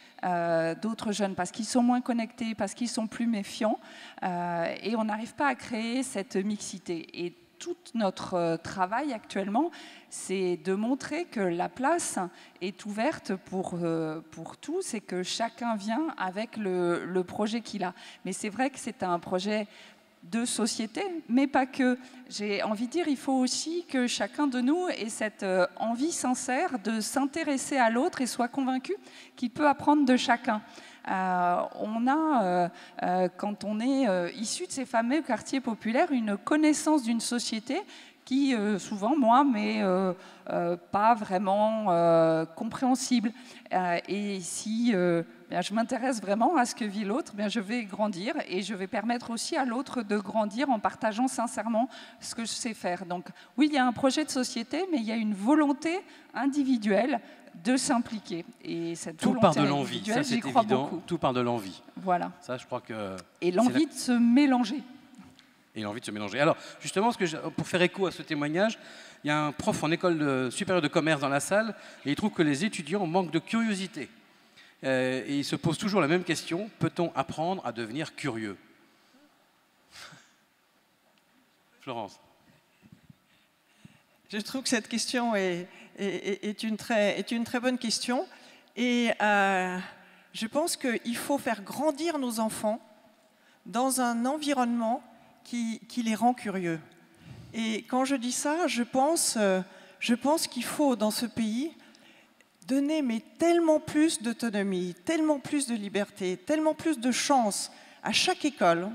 d'autres jeunes parce qu'ils sont moins connectés, parce qu'ils sont plus méfiants, et on n'arrive pas à créer cette mixité. Et tout notre travail actuellement, c'est de montrer que la place est ouverte pour tous et que chacun vient avec le projet qu'il a. Mais c'est vrai que c'est un projet de société, mais pas que. J'ai envie de dire, il faut aussi que chacun de nous ait cette envie sincère de s'intéresser à l'autre et soit convaincu qu'il peut apprendre de chacun. On a, quand on est issu de ces fameux quartiers populaires, une connaissance d'une société qui, souvent, moi, m'est pas vraiment compréhensible. Et si je m'intéresse vraiment à ce que vit l'autre, je vais grandir et je vais permettre aussi à l'autre de grandir en partageant sincèrement ce que je sais faire. Donc oui, il y a un projet de société, mais il y a une volonté individuelle de s'impliquer. Et cette tout part de l'envie, ça c'est évident. Beaucoup. Tout part de l'envie. Voilà. Ça, je crois que. Et l'envie de se mélanger. Et l'envie de se mélanger. Alors, justement, pour faire écho à ce témoignage, il y a un prof en école supérieure de commerce dans la salle, et il trouve que les étudiants manquent de curiosité. Et il se pose toujours la même question, peut-on apprendre à devenir curieux? Florence. Je trouve que cette question est une très bonne question. Et je pense qu'il faut faire grandir nos enfants dans un environnement qui les rend curieux. Et quand je dis ça, je pense je pense qu'il faut, dans ce pays, donner mais tellement plus d'autonomie, tellement plus de liberté, tellement plus de chance à chaque école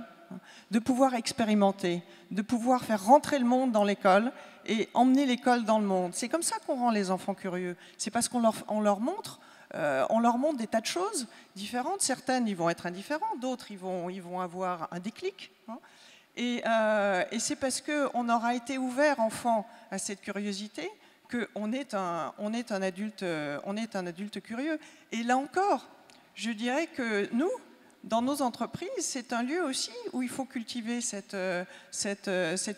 de pouvoir expérimenter, de pouvoir faire rentrer le monde dans l'école et emmener l'école dans le monde. C'est comme ça qu'on rend les enfants curieux. C'est parce qu'on leur montre des tas de choses différentes. Certaines, ils vont être indifférents, d'autres, ils vont avoir un déclic. Et c'est parce qu'on aura été ouvert, enfant, à cette curiosité qu'on est un adulte curieux. Et là encore, je dirais que nous, dans nos entreprises, c'est un lieu aussi où il faut cultiver cette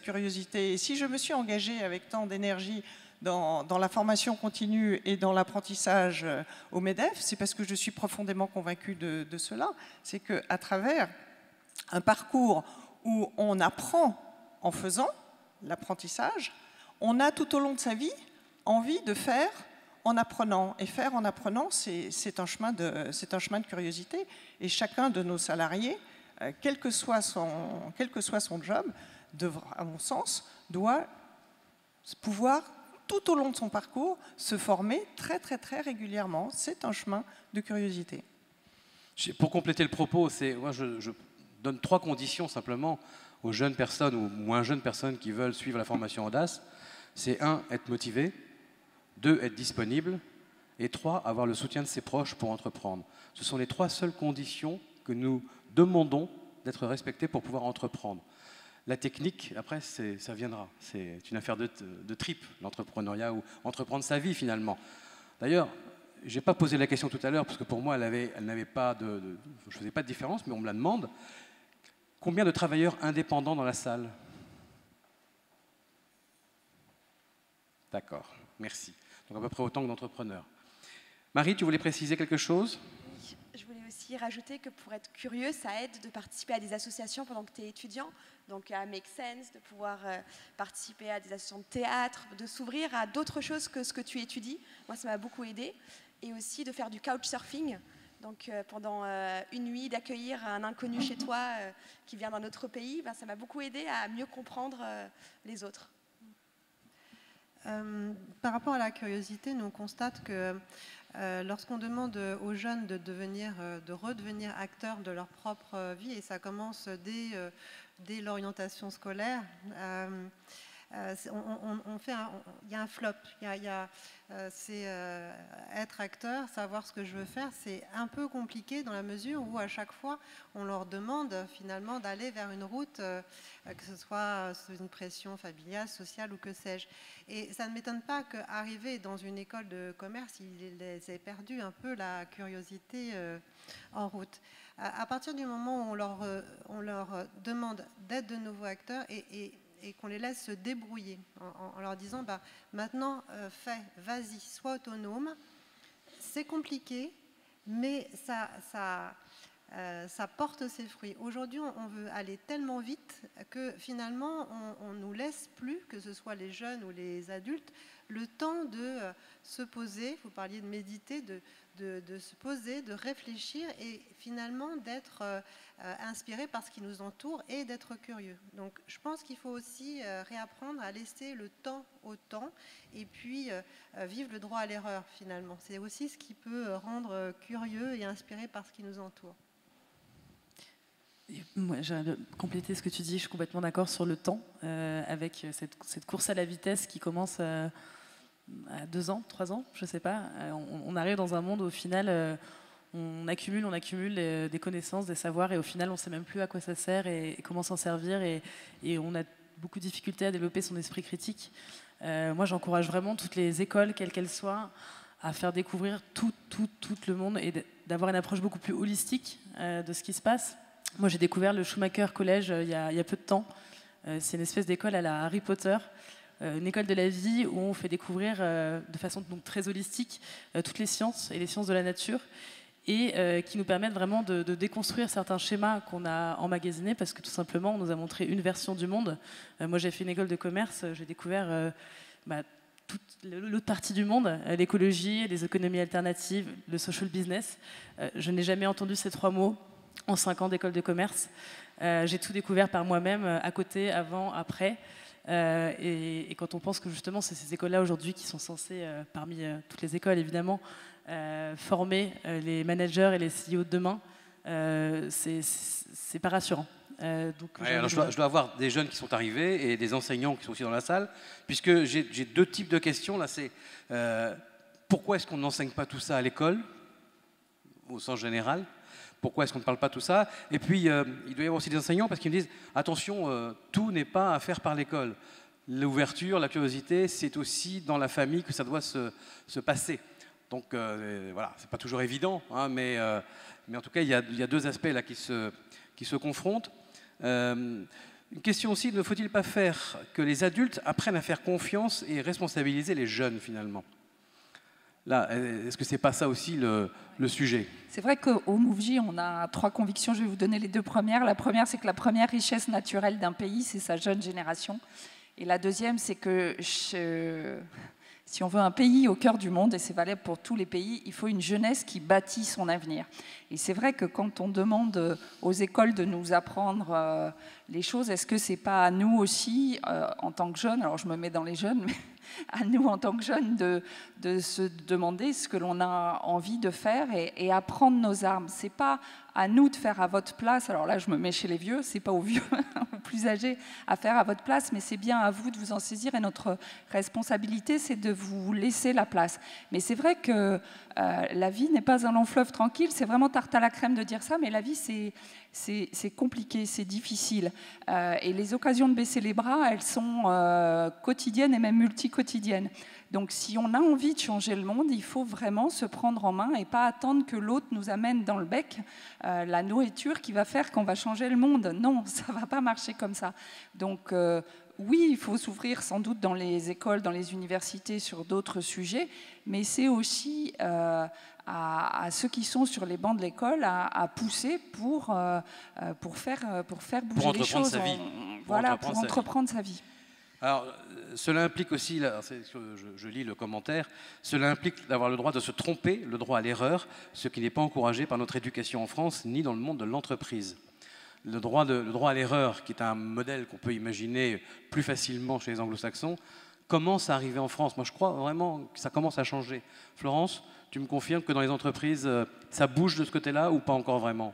curiosité. Et si je me suis engagée avec tant d'énergie dans la formation continue et dans l'apprentissage au MEDEF, c'est parce que je suis profondément convaincue de cela. C'est qu'à travers un parcours où on apprend en faisant l'apprentissage, on a tout au long de sa vie envie de faire en apprenant. Et faire en apprenant, c'est un chemin de curiosité. Et chacun de nos salariés, quel que soit son job, à mon sens, doit pouvoir, tout au long de son parcours, se former très, très, très régulièrement. C'est un chemin de curiosité. Pour compléter le propos, moi je donne 3 conditions simplement aux jeunes personnes ou moins jeunes personnes qui veulent suivre la formation Audace. C'est 1, être motivé, 2, être disponible, et 3, avoir le soutien de ses proches pour entreprendre. Ce sont les 3 seules conditions que nous demandons d'être respectées pour pouvoir entreprendre. La technique, après, ça viendra. C'est une affaire de trip, l'entrepreneuriat, ou entreprendre sa vie finalement. D'ailleurs, je n'ai pas posé la question tout à l'heure, parce que pour moi, elle n'avais pas je ne faisais pas de différence, mais on me la demande. Combien de travailleurs indépendants dans la salle? D'accord, merci. Donc à peu près autant que d'entrepreneurs. Marie, tu voulais préciser quelque chose? Oui, je voulais aussi rajouter que pour être curieux, ça aide de participer à des associations pendant que tu es étudiant. Donc à Make Sense, de pouvoir participer à des associations de théâtre, de s'ouvrir à d'autres choses que ce que tu étudies. Moi, ça m'a beaucoup aidé. Et aussi de faire du couchsurfing. Donc pendant une nuit, d'accueillir un inconnu chez toi qui vient d'un autre pays, ça m'a beaucoup aidé à mieux comprendre les autres. Par rapport à la curiosité, nous on constate que lorsqu'on demande aux jeunes de redevenir acteurs de leur propre vie, et ça commence dès l'orientation scolaire, il y a un flop. C'est être acteur, savoir ce que je veux faire, c'est un peu compliqué dans la mesure où à chaque fois on leur demande finalement d'aller vers une route, que ce soit sous une pression familiale, sociale ou que sais-je. Et ça ne m'étonne pas qu'arriver dans une école de commerce, ils aient perdu un peu la curiosité en route. À partir du moment où on leur demande d'être de nouveaux acteurs et qu'on les laisse se débrouiller en leur disant maintenant vas-y, sois autonome. C'est compliqué, mais ça porte ses fruits. Aujourd'hui, on veut aller tellement vite que finalement, on ne nous laisse plus, que ce soit les jeunes ou les adultes, le temps de se poser, vous parliez de méditer, de se poser, de réfléchir et finalement d'être inspiré par ce qui nous entoure et d'être curieux. Donc je pense qu'il faut aussi réapprendre à laisser le temps au temps et puis vivre le droit à l'erreur finalement. C'est aussi ce qui peut rendre curieux et inspiré par ce qui nous entoure. Moi, j'aimerais compléter ce que tu dis, je suis complètement d'accord sur le temps, avec cette course à la vitesse qui commence à 2 ans, 3 ans, je ne sais pas. On arrive dans un monde où au final, on accumule des connaissances, des savoirs, et au final, on ne sait même plus à quoi ça sert et comment s'en servir, et on a beaucoup de difficultés à développer son esprit critique. Moi, j'encourage vraiment toutes les écoles, quelles qu'elles soient, à faire découvrir tout le monde et d'avoir une approche beaucoup plus holistique de ce qui se passe. Moi, j'ai découvert le Schumacher College il y a peu de temps. C'est une espèce d'école à la Harry Potter, une école de la vie où on fait découvrir de façon donc très holistique toutes les sciences et les sciences de la nature, et qui nous permettent vraiment de déconstruire certains schémas qu'on a emmagasinés, parce que tout simplement, on nous a montré une version du monde. Moi, j'ai fait une école de commerce, j'ai découvert toute l'autre partie du monde, l'écologie, les économies alternatives, le social business. Je n'ai jamais entendu ces 3 mots en 5 ans d'école de commerce. J'ai tout découvert par moi-même, à côté, avant, après. Et quand on pense que justement c'est ces écoles-là aujourd'hui qui sont censées, parmi toutes les écoles évidemment, former les managers et les CEO de demain, c'est pas rassurant. Alors je dois avoir des jeunes qui sont arrivés et des enseignants qui sont aussi dans la salle, puisque j'ai 2 types de questions. Là, c'est pourquoi est-ce qu'on n'enseigne pas tout ça à l'école, au sens général? Pourquoi est-ce qu'on ne parle pas de tout ça? Et puis, il doit y avoir aussi des enseignants parce qu'ils me disent attention, tout n'est pas à faire par l'école. L'ouverture, la curiosité, c'est aussi dans la famille que ça doit se passer. Donc voilà, c'est pas toujours évident, hein, mais en tout cas, il y a 2 aspects là qui se confrontent. Une question aussi, ne faut-il pas faire que les adultes apprennent à faire confiance et responsabiliser les jeunes finalement? Là, est-ce que c'est pas ça aussi le sujet? C'est vrai qu'au MoveJ, on a 3 convictions. Je vais vous donner les 2 premières. La première, c'est que la première richesse naturelle d'un pays, c'est sa jeune génération. Et la deuxième, c'est que si on veut un pays au cœur du monde, et c'est valable pour tous les pays, il faut une jeunesse qui bâtit son avenir. Et c'est vrai que quand on demande aux écoles de nous apprendre les choses, est-ce que c'est pas à nous aussi, en tant que jeunes, alors je me mets dans les jeunes, mais à nous en tant que jeunes de se demander ce que l'on a envie de faire et apprendre nos armes. C'est pas à nous de faire à votre place, alors là je me mets chez les vieux, c'est pas aux vieux, aux plus âgés à faire à votre place, mais c'est bien à vous de vous en saisir et notre responsabilité c'est de vous laisser la place. Mais c'est vrai que la vie n'est pas un long fleuve tranquille, c'est vraiment tarte à la crème de dire ça, mais la vie c'est compliqué, c'est difficile. Et les occasions de baisser les bras, elles sont quotidiennes et même multi-quotidiennes. Donc si on a envie de changer le monde, il faut vraiment se prendre en main et pas attendre que l'autre nous amène dans le bec la nourriture qui va faire qu'on va changer le monde. Non, ça ne va pas marcher comme ça. Donc oui, il faut s'ouvrir sans doute dans les écoles, dans les universités sur d'autres sujets, mais c'est aussi à ceux qui sont sur les bancs de l'école à pousser pour faire bouger les choses. Voilà, pour entreprendre sa vie. Alors, cela implique aussi, là, je lis le commentaire, cela implique d'avoir le droit de se tromper, le droit à l'erreur, ce qui n'est pas encouragé par notre éducation en France, ni dans le monde de l'entreprise. Le droit à l'erreur, qui est un modèle qu'on peut imaginer plus facilement chez les anglo-saxons, commence à arriver en France. Moi, je crois vraiment que ça commence à changer. Florence, tu me confirmes que dans les entreprises, ça bouge de ce côté-là ou pas encore vraiment?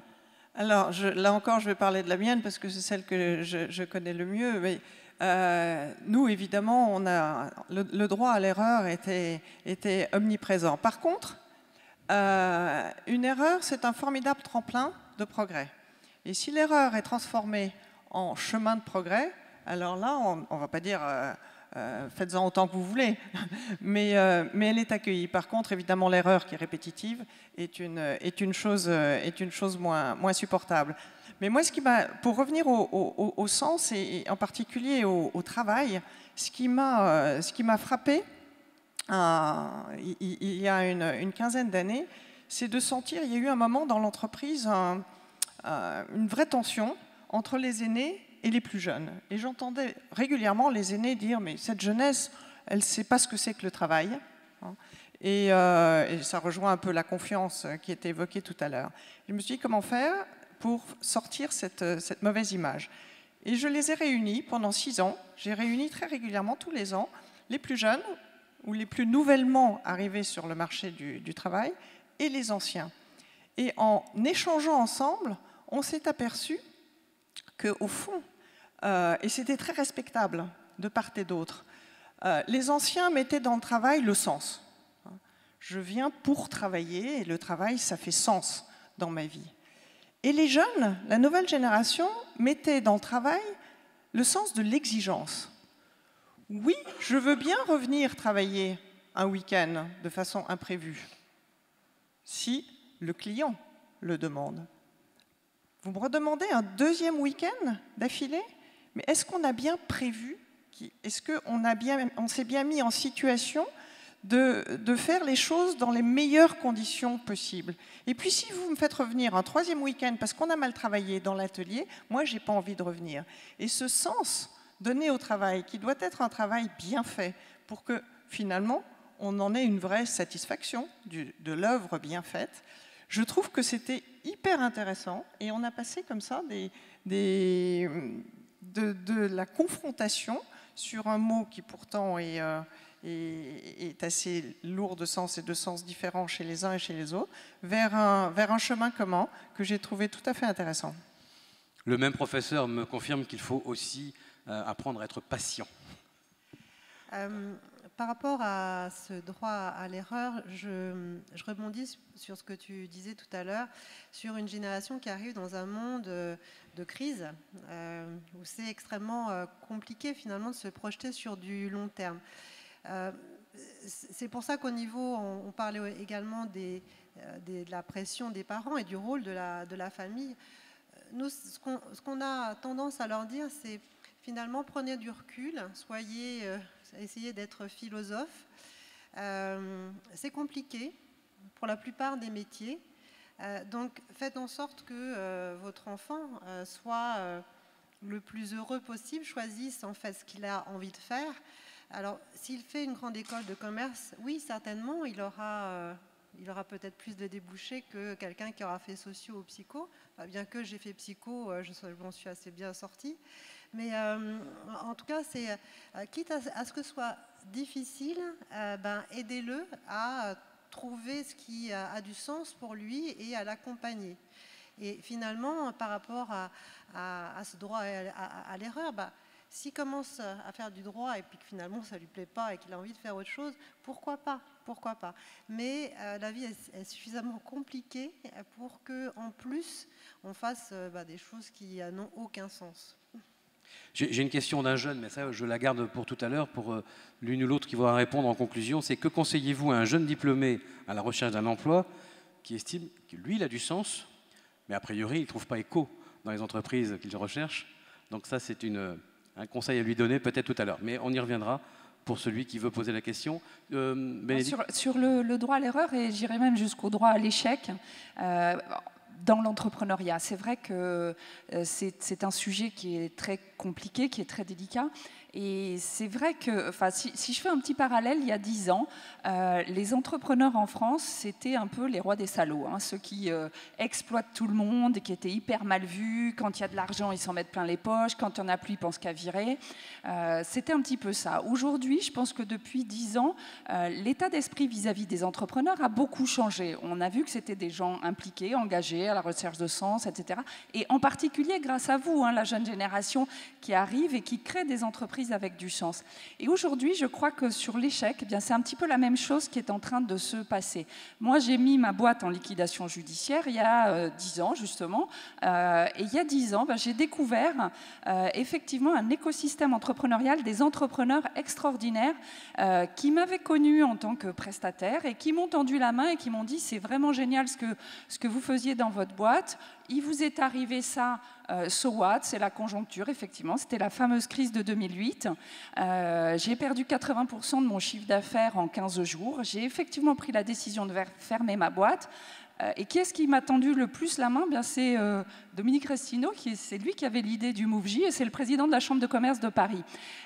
Alors, là encore, je vais parler de la mienne parce que c'est celle que je connais le mieux. Mais nous, évidemment, on a le droit à l'erreur était omniprésent. Par contre, une erreur, c'est un formidable tremplin de progrès. Et si l'erreur est transformée en chemin de progrès, alors là, on ne va pas dire faites-en autant que vous voulez, mais elle est accueillie. Par contre, évidemment, l'erreur qui est répétitive est une chose moins supportable. Mais moi, pour revenir au sens et en particulier au travail, ce qui m'a frappé il y a une quinzaine d'années, c'est de sentir, il y a eu un moment dans l'entreprise, une vraie tension entre les aînés et les plus jeunes. Et j'entendais régulièrement les aînés dire « mais cette jeunesse, elle ne sait pas ce que c'est que le travail ». Et ça rejoint un peu la confiance qui était évoquée tout à l'heure. Je me suis dit comment faire pour sortir cette mauvaise image. Et je les ai réunis pendant 6 ans. J'ai réuni très régulièrement, tous les ans, les plus jeunes ou les plus nouvellement arrivés sur le marché du travail et les anciens. Et en échangeant ensemble, on s'est aperçu qu'au fond, et c'était très respectable de part et d'autre, les anciens mettaient dans le travail le sens. Je viens pour travailler et le travail, ça fait sens dans ma vie. Et les jeunes, la nouvelle génération, mettaient dans le travail le sens de l'exigence. Oui, je veux bien revenir travailler un week-end de façon imprévue, si le client le demande. Vous me redemandez un deuxième week-end d'affilée? Mais est-ce qu'on a bien prévu, est-ce qu'on s'est bien mis en situation de faire les choses dans les meilleures conditions possibles? Et puis si vous me faites revenir un troisième week-end parce qu'on a mal travaillé dans l'atelier, moi j'ai pas envie de revenir. Et ce sens donné au travail, qui doit être un travail bien fait, pour que finalement on en ait une vraie satisfaction de l'œuvre bien faite, je trouve que c'était hyper intéressant et on a passé comme ça de la confrontation sur un mot qui pourtant est assez lourd de sens et de sens différents chez les uns et chez les autres, vers un chemin commun que j'ai trouvé tout à fait intéressant. Le même professeur me confirme qu'il faut aussi apprendre à être patient. Par rapport à ce droit à l'erreur, je rebondis sur ce que tu disais tout à l'heure, sur une génération qui arrive dans un monde de crise, où c'est extrêmement compliqué finalement de se projeter sur du long terme. C'est pour ça qu'au niveau, on parlait également de la pression des parents et du rôle de la famille. Nous, ce qu'on a tendance à leur dire, c'est finalement prenez du recul, essayez d'être philosophe. C'est compliqué pour la plupart des métiers. Donc faites en sorte que votre enfant soit le plus heureux possible, choisisse en fait ce qu'il a envie de faire. Alors s'il fait une grande école de commerce, oui certainement il aura peut-être plus de débouchés que quelqu'un qui aura fait socio ou psycho. Bien que j'ai fait psycho, je m'en suis assez bien sortie. Mais en tout cas, c'est quitte à ce que ce soit difficile, aidez-le à trouver ce qui a du sens pour lui et à l'accompagner. Et finalement, par rapport à ce droit à l'erreur, s'il commence à faire du droit et puis que finalement ça ne lui plaît pas et qu'il a envie de faire autre chose, pourquoi pas ? Mais la vie est suffisamment compliquée pour qu'en plus on fasse des choses qui n'ont aucun sens. J'ai une question d'un jeune, mais ça je la garde pour tout à l'heure, pour l'une ou l'autre qui voudra répondre en conclusion. C'est que conseillez-vous à un jeune diplômé à la recherche d'un emploi qui estime que lui il a du sens, mais a priori il ne trouve pas écho dans les entreprises qu'il recherche. Donc ça c'est un conseil à lui donner peut-être tout à l'heure, mais on y reviendra pour celui qui veut poser la question. Sur le droit à l'erreur, et j'irai même jusqu'au droit à l'échec, dans l'entrepreneuriat. C'est vrai que c'est un sujet qui est très compliqué, qui est très délicat. Et c'est vrai que, si je fais un petit parallèle, il y a 10 ans, les entrepreneurs en France, c'était un peu les rois des salauds, ceux qui exploitent tout le monde, qui étaient hyper mal vus. Quand il y a de l'argent, ils s'en mettent plein les poches. Quand il n'y en a plus, ils pensent qu'à virer. C'était un petit peu ça. Aujourd'hui, je pense que depuis 10 ans, l'état d'esprit vis-à-vis des entrepreneurs a beaucoup changé. On a vu que c'était des gens impliqués, engagés à la recherche de sens, etc. Et en particulier grâce à vous, la jeune génération qui arrive et qui crée des entreprises avec du sens. Et aujourd'hui, je crois que sur l'échec, c'est un petit peu la même chose qui est en train de se passer. Moi, j'ai mis ma boîte en liquidation judiciaire il y a 10 ans, justement. Et il y a 10 ans, j'ai découvert effectivement un écosystème entrepreneurial, des entrepreneurs extraordinaires qui m'avaient connue en tant que prestataire et qui m'ont tendu la main et qui m'ont dit « c'est vraiment génial ce que vous faisiez dans votre boîte ». Il vous est arrivé ça, so what, c'est la conjoncture, effectivement, c'était la fameuse crise de 2008. J'ai perdu 80% de mon chiffre d'affaires en 15 jours. J'ai effectivement pris la décision de fermer ma boîte. Et qui est-ce qui m'a tendu le plus la main ? C'est Dominique Restineau, c'est lui qui avait l'idée du MoveJ et c'est le président de la Chambre de commerce de Paris.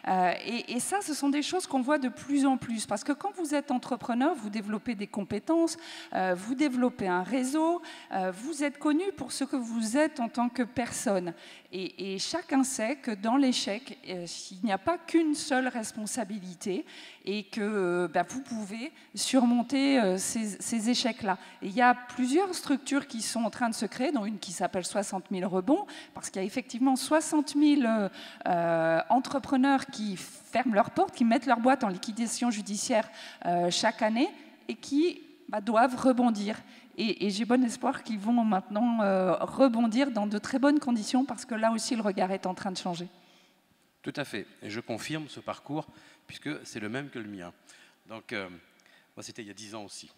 Et ça, ce sont des choses qu'on voit de plus en plus. Parce que quand vous êtes entrepreneur, vous développez des compétences, vous développez un réseau, vous êtes connu pour ce que vous êtes en tant que personne. Et chacun sait que dans l'échec, il n'y a pas qu'une seule responsabilité et que vous pouvez surmonter ces échecs-là. Et il y a plusieurs structures qui sont en train de se créer, dont une qui s'appelle 60 000 rebonds, parce qu'il y a effectivement 60 000 entrepreneurs qui ferment leurs portes, qui mettent leur boîte en liquidation judiciaire chaque année et qui doivent rebondir. Et j'ai bon espoir qu'ils vont maintenant rebondir dans de très bonnes conditions, parce que là aussi, le regard est en train de changer. Tout à fait. Et je confirme ce parcours, puisque c'est le même que le mien. Donc, moi, c'était il y a 10 ans aussi.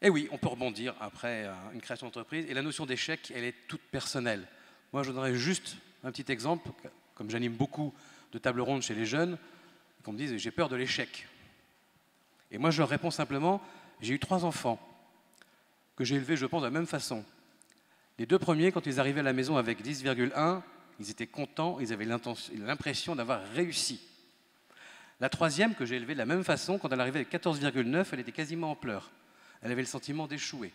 Et oui, on peut rebondir après une création d'entreprise. Et la notion d'échec, elle est toute personnelle. Moi, je donnerais juste un petit exemple. Comme j'anime beaucoup de tables rondes chez les jeunes, qu'on me dise « j'ai peur de l'échec ». Et moi, je leur réponds simplement « j'ai eu 3 enfants que j'ai élevés, je pense, de la même façon. Les 2 premiers, quand ils arrivaient à la maison avec 10,1, ils étaient contents, ils avaient l'impression d'avoir réussi. La 3e, que j'ai élevée de la même façon, quand elle arrivait avec 14,9, elle était quasiment en pleurs. Elle avait le sentiment d'échouer.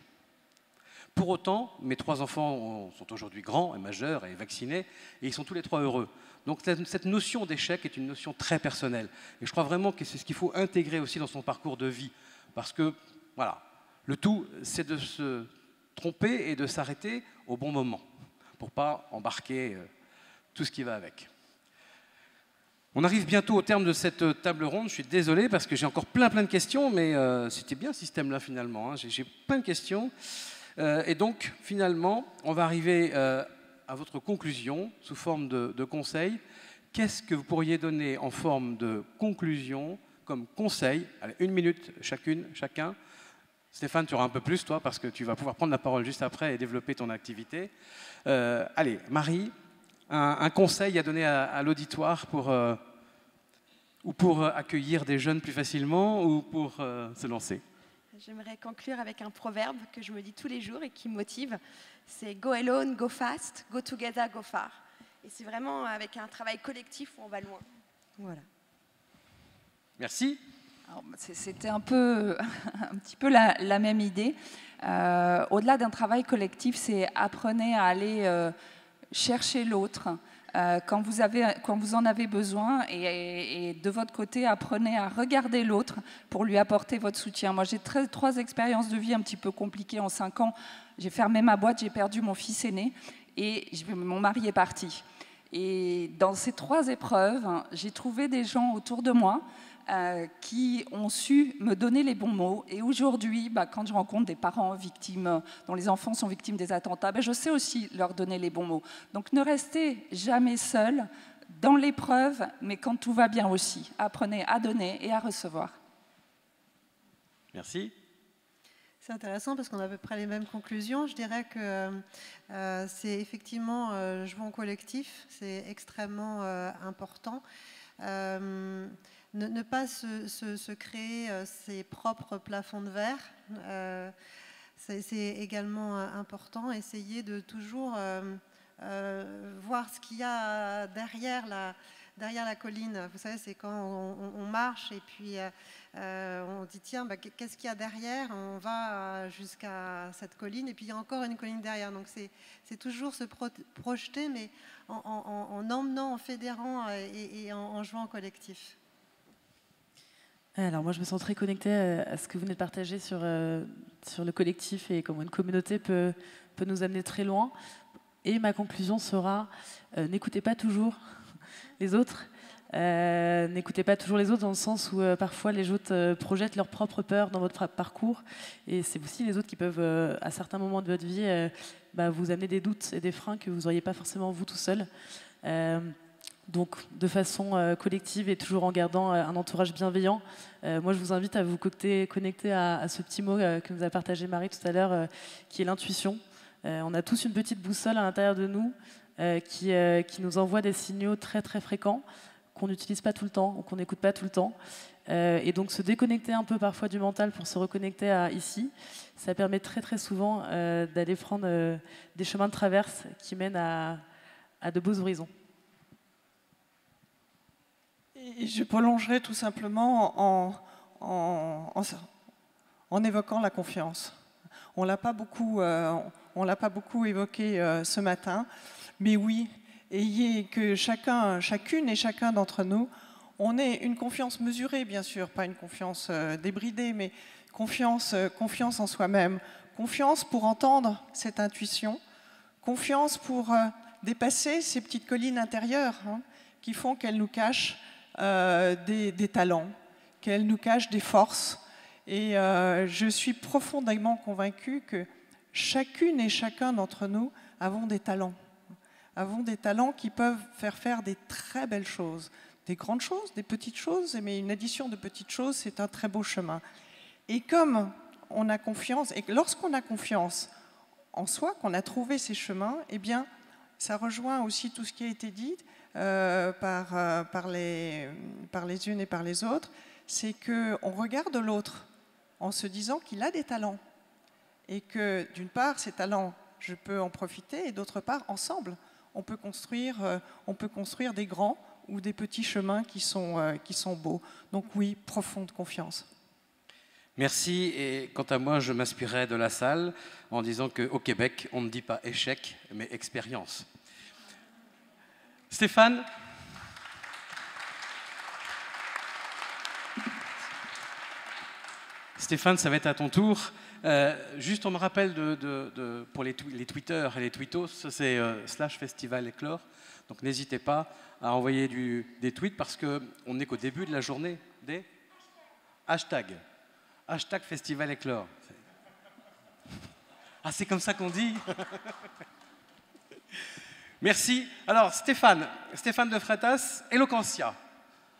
Pour autant, mes 3 enfants sont aujourd'hui grands et majeurs et vaccinés, et ils sont tous les 3 heureux. Donc cette notion d'échec est une notion très personnelle. Et je crois vraiment que c'est ce qu'il faut intégrer aussi dans son parcours de vie. Parce que, voilà, le tout, c'est de se tromper et de s'arrêter au bon moment, pour ne pas embarquer tout ce qui va avec. On arrive bientôt au terme de cette table ronde. Je suis désolé parce que j'ai encore plein de questions, mais c'était bien ce système-là finalement, hein. J'ai plein de questions. Et donc, finalement, on va arriver à votre conclusion sous forme de conseil. Qu'est-ce que vous pourriez donner en forme de conclusion comme conseil? Allez, 1 minute chacun. Stéphane, tu auras un peu plus, toi, parce que tu vas pouvoir prendre la parole juste après et développer ton activité. Allez, Marie, un conseil à donner à l'auditoire pour accueillir des jeunes plus facilement ou pour se lancer? J'aimerais conclure avec un proverbe que je me dis tous les jours et qui me motive. C'est « Go alone, go fast, go together, go far ». Et c'est vraiment avec un travail collectif où on va loin. Voilà. Merci. C'était un petit peu la même idée. Au-delà d'un travail collectif, c'est apprenez à aller chercher l'autre quand vous en avez besoin et de votre côté, apprenez à regarder l'autre pour lui apporter votre soutien. Moi, j'ai 3 expériences de vie un petit peu compliquées en 5 ans. J'ai fermé ma boîte, j'ai perdu mon fils aîné et mon mari est parti. Et dans ces 3 épreuves, j'ai trouvé des gens autour de moi qui ont su me donner les bons mots. Et aujourd'hui, quand je rencontre des parents victimes, dont les enfants sont victimes des attentats, je sais aussi leur donner les bons mots. Donc ne restez jamais seul dans l'épreuve, mais quand tout va bien aussi. Apprenez à donner et à recevoir. Merci. C'est intéressant parce qu'on a à peu près les mêmes conclusions. Je dirais que c'est effectivement jouer en collectif, c'est extrêmement important. Ne pas se créer ses propres plafonds de verre, c'est également important. Essayer de toujours voir ce qu'il y a derrière la colline. Vous savez, c'est quand on marche et puis on dit tiens, qu'est-ce qu'il y a derrière? On va jusqu'à cette colline et puis il y a encore une colline derrière. Donc c'est toujours se projeter, mais en emmenant, en fédérant et en jouant en collectif. Alors moi je me sens très connectée à ce que vous venez de partager sur le collectif et comment une communauté peut nous amener très loin. Et ma conclusion sera, n'écoutez pas toujours les autres. N'écoutez pas toujours les autres dans le sens où parfois les autres projettent leurs propres peurs dans votre parcours. Et c'est aussi les autres qui peuvent, à certains moments de votre vie, vous amener des doutes et des freins que vous n'auriez pas forcément vous tout seul. Donc de façon collective et toujours en gardant un entourage bienveillant. Moi je vous invite à vous connecter à ce petit mot que nous a partagé Marie tout à l'heure, qui est l'intuition. On a tous une petite boussole à l'intérieur de nous qui nous envoie des signaux très très fréquents qu'on n'utilise pas tout le temps ou qu'on n'écoute pas tout le temps. Et donc se déconnecter un peu parfois du mental pour se reconnecter à ici, ça permet très très souvent d'aller prendre des chemins de traverse qui mènent à de beaux horizons. Et je prolongerai tout simplement en évoquant la confiance. On ne l'a pas beaucoup évoqué ce matin, mais oui, ayez que chacune et chacun d'entre nous, on ait une confiance mesurée, bien sûr, pas une confiance débridée, mais confiance en soi-même, confiance pour entendre cette intuition, confiance pour dépasser ces petites collines intérieures qui font qu'elles nous cachent des talents, qu'elles nous cachent des forces. Et je suis profondément convaincue que chacune et chacun d'entre nous avons des talents qui peuvent faire des très belles choses, des grandes choses, des petites choses, mais une addition de petites choses, c'est un très beau chemin. Et comme on a confiance, et lorsqu'on a confiance en soi, qu'on a trouvé ces chemins, eh bien, ça rejoint aussi tout ce qui a été dit par les unes et par les autres, c'est qu'on regarde l'autre en se disant qu'il a des talents et que d'une part, ces talents, je peux en profiter et d'autre part, ensemble, on peut construire des grands ou des petits chemins qui sont beaux. Donc oui, profonde confiance. Merci, et quant à moi, je m'inspirais de la salle en disant qu'au Québec, on ne dit pas échec, mais expérience. Stéphane ? Stéphane, ça va être à ton tour. Juste, on me rappelle pour les tweeters et les tweetos, c'est /Festival Éclore. Donc n'hésitez pas à envoyer des tweets parce qu'on n'est qu'au début de la journée des hashtags. Hashtag Festival Éclore. Ah, c'est comme ça qu'on dit. Merci. Alors, Stéphane de Freitas, Eloquentia.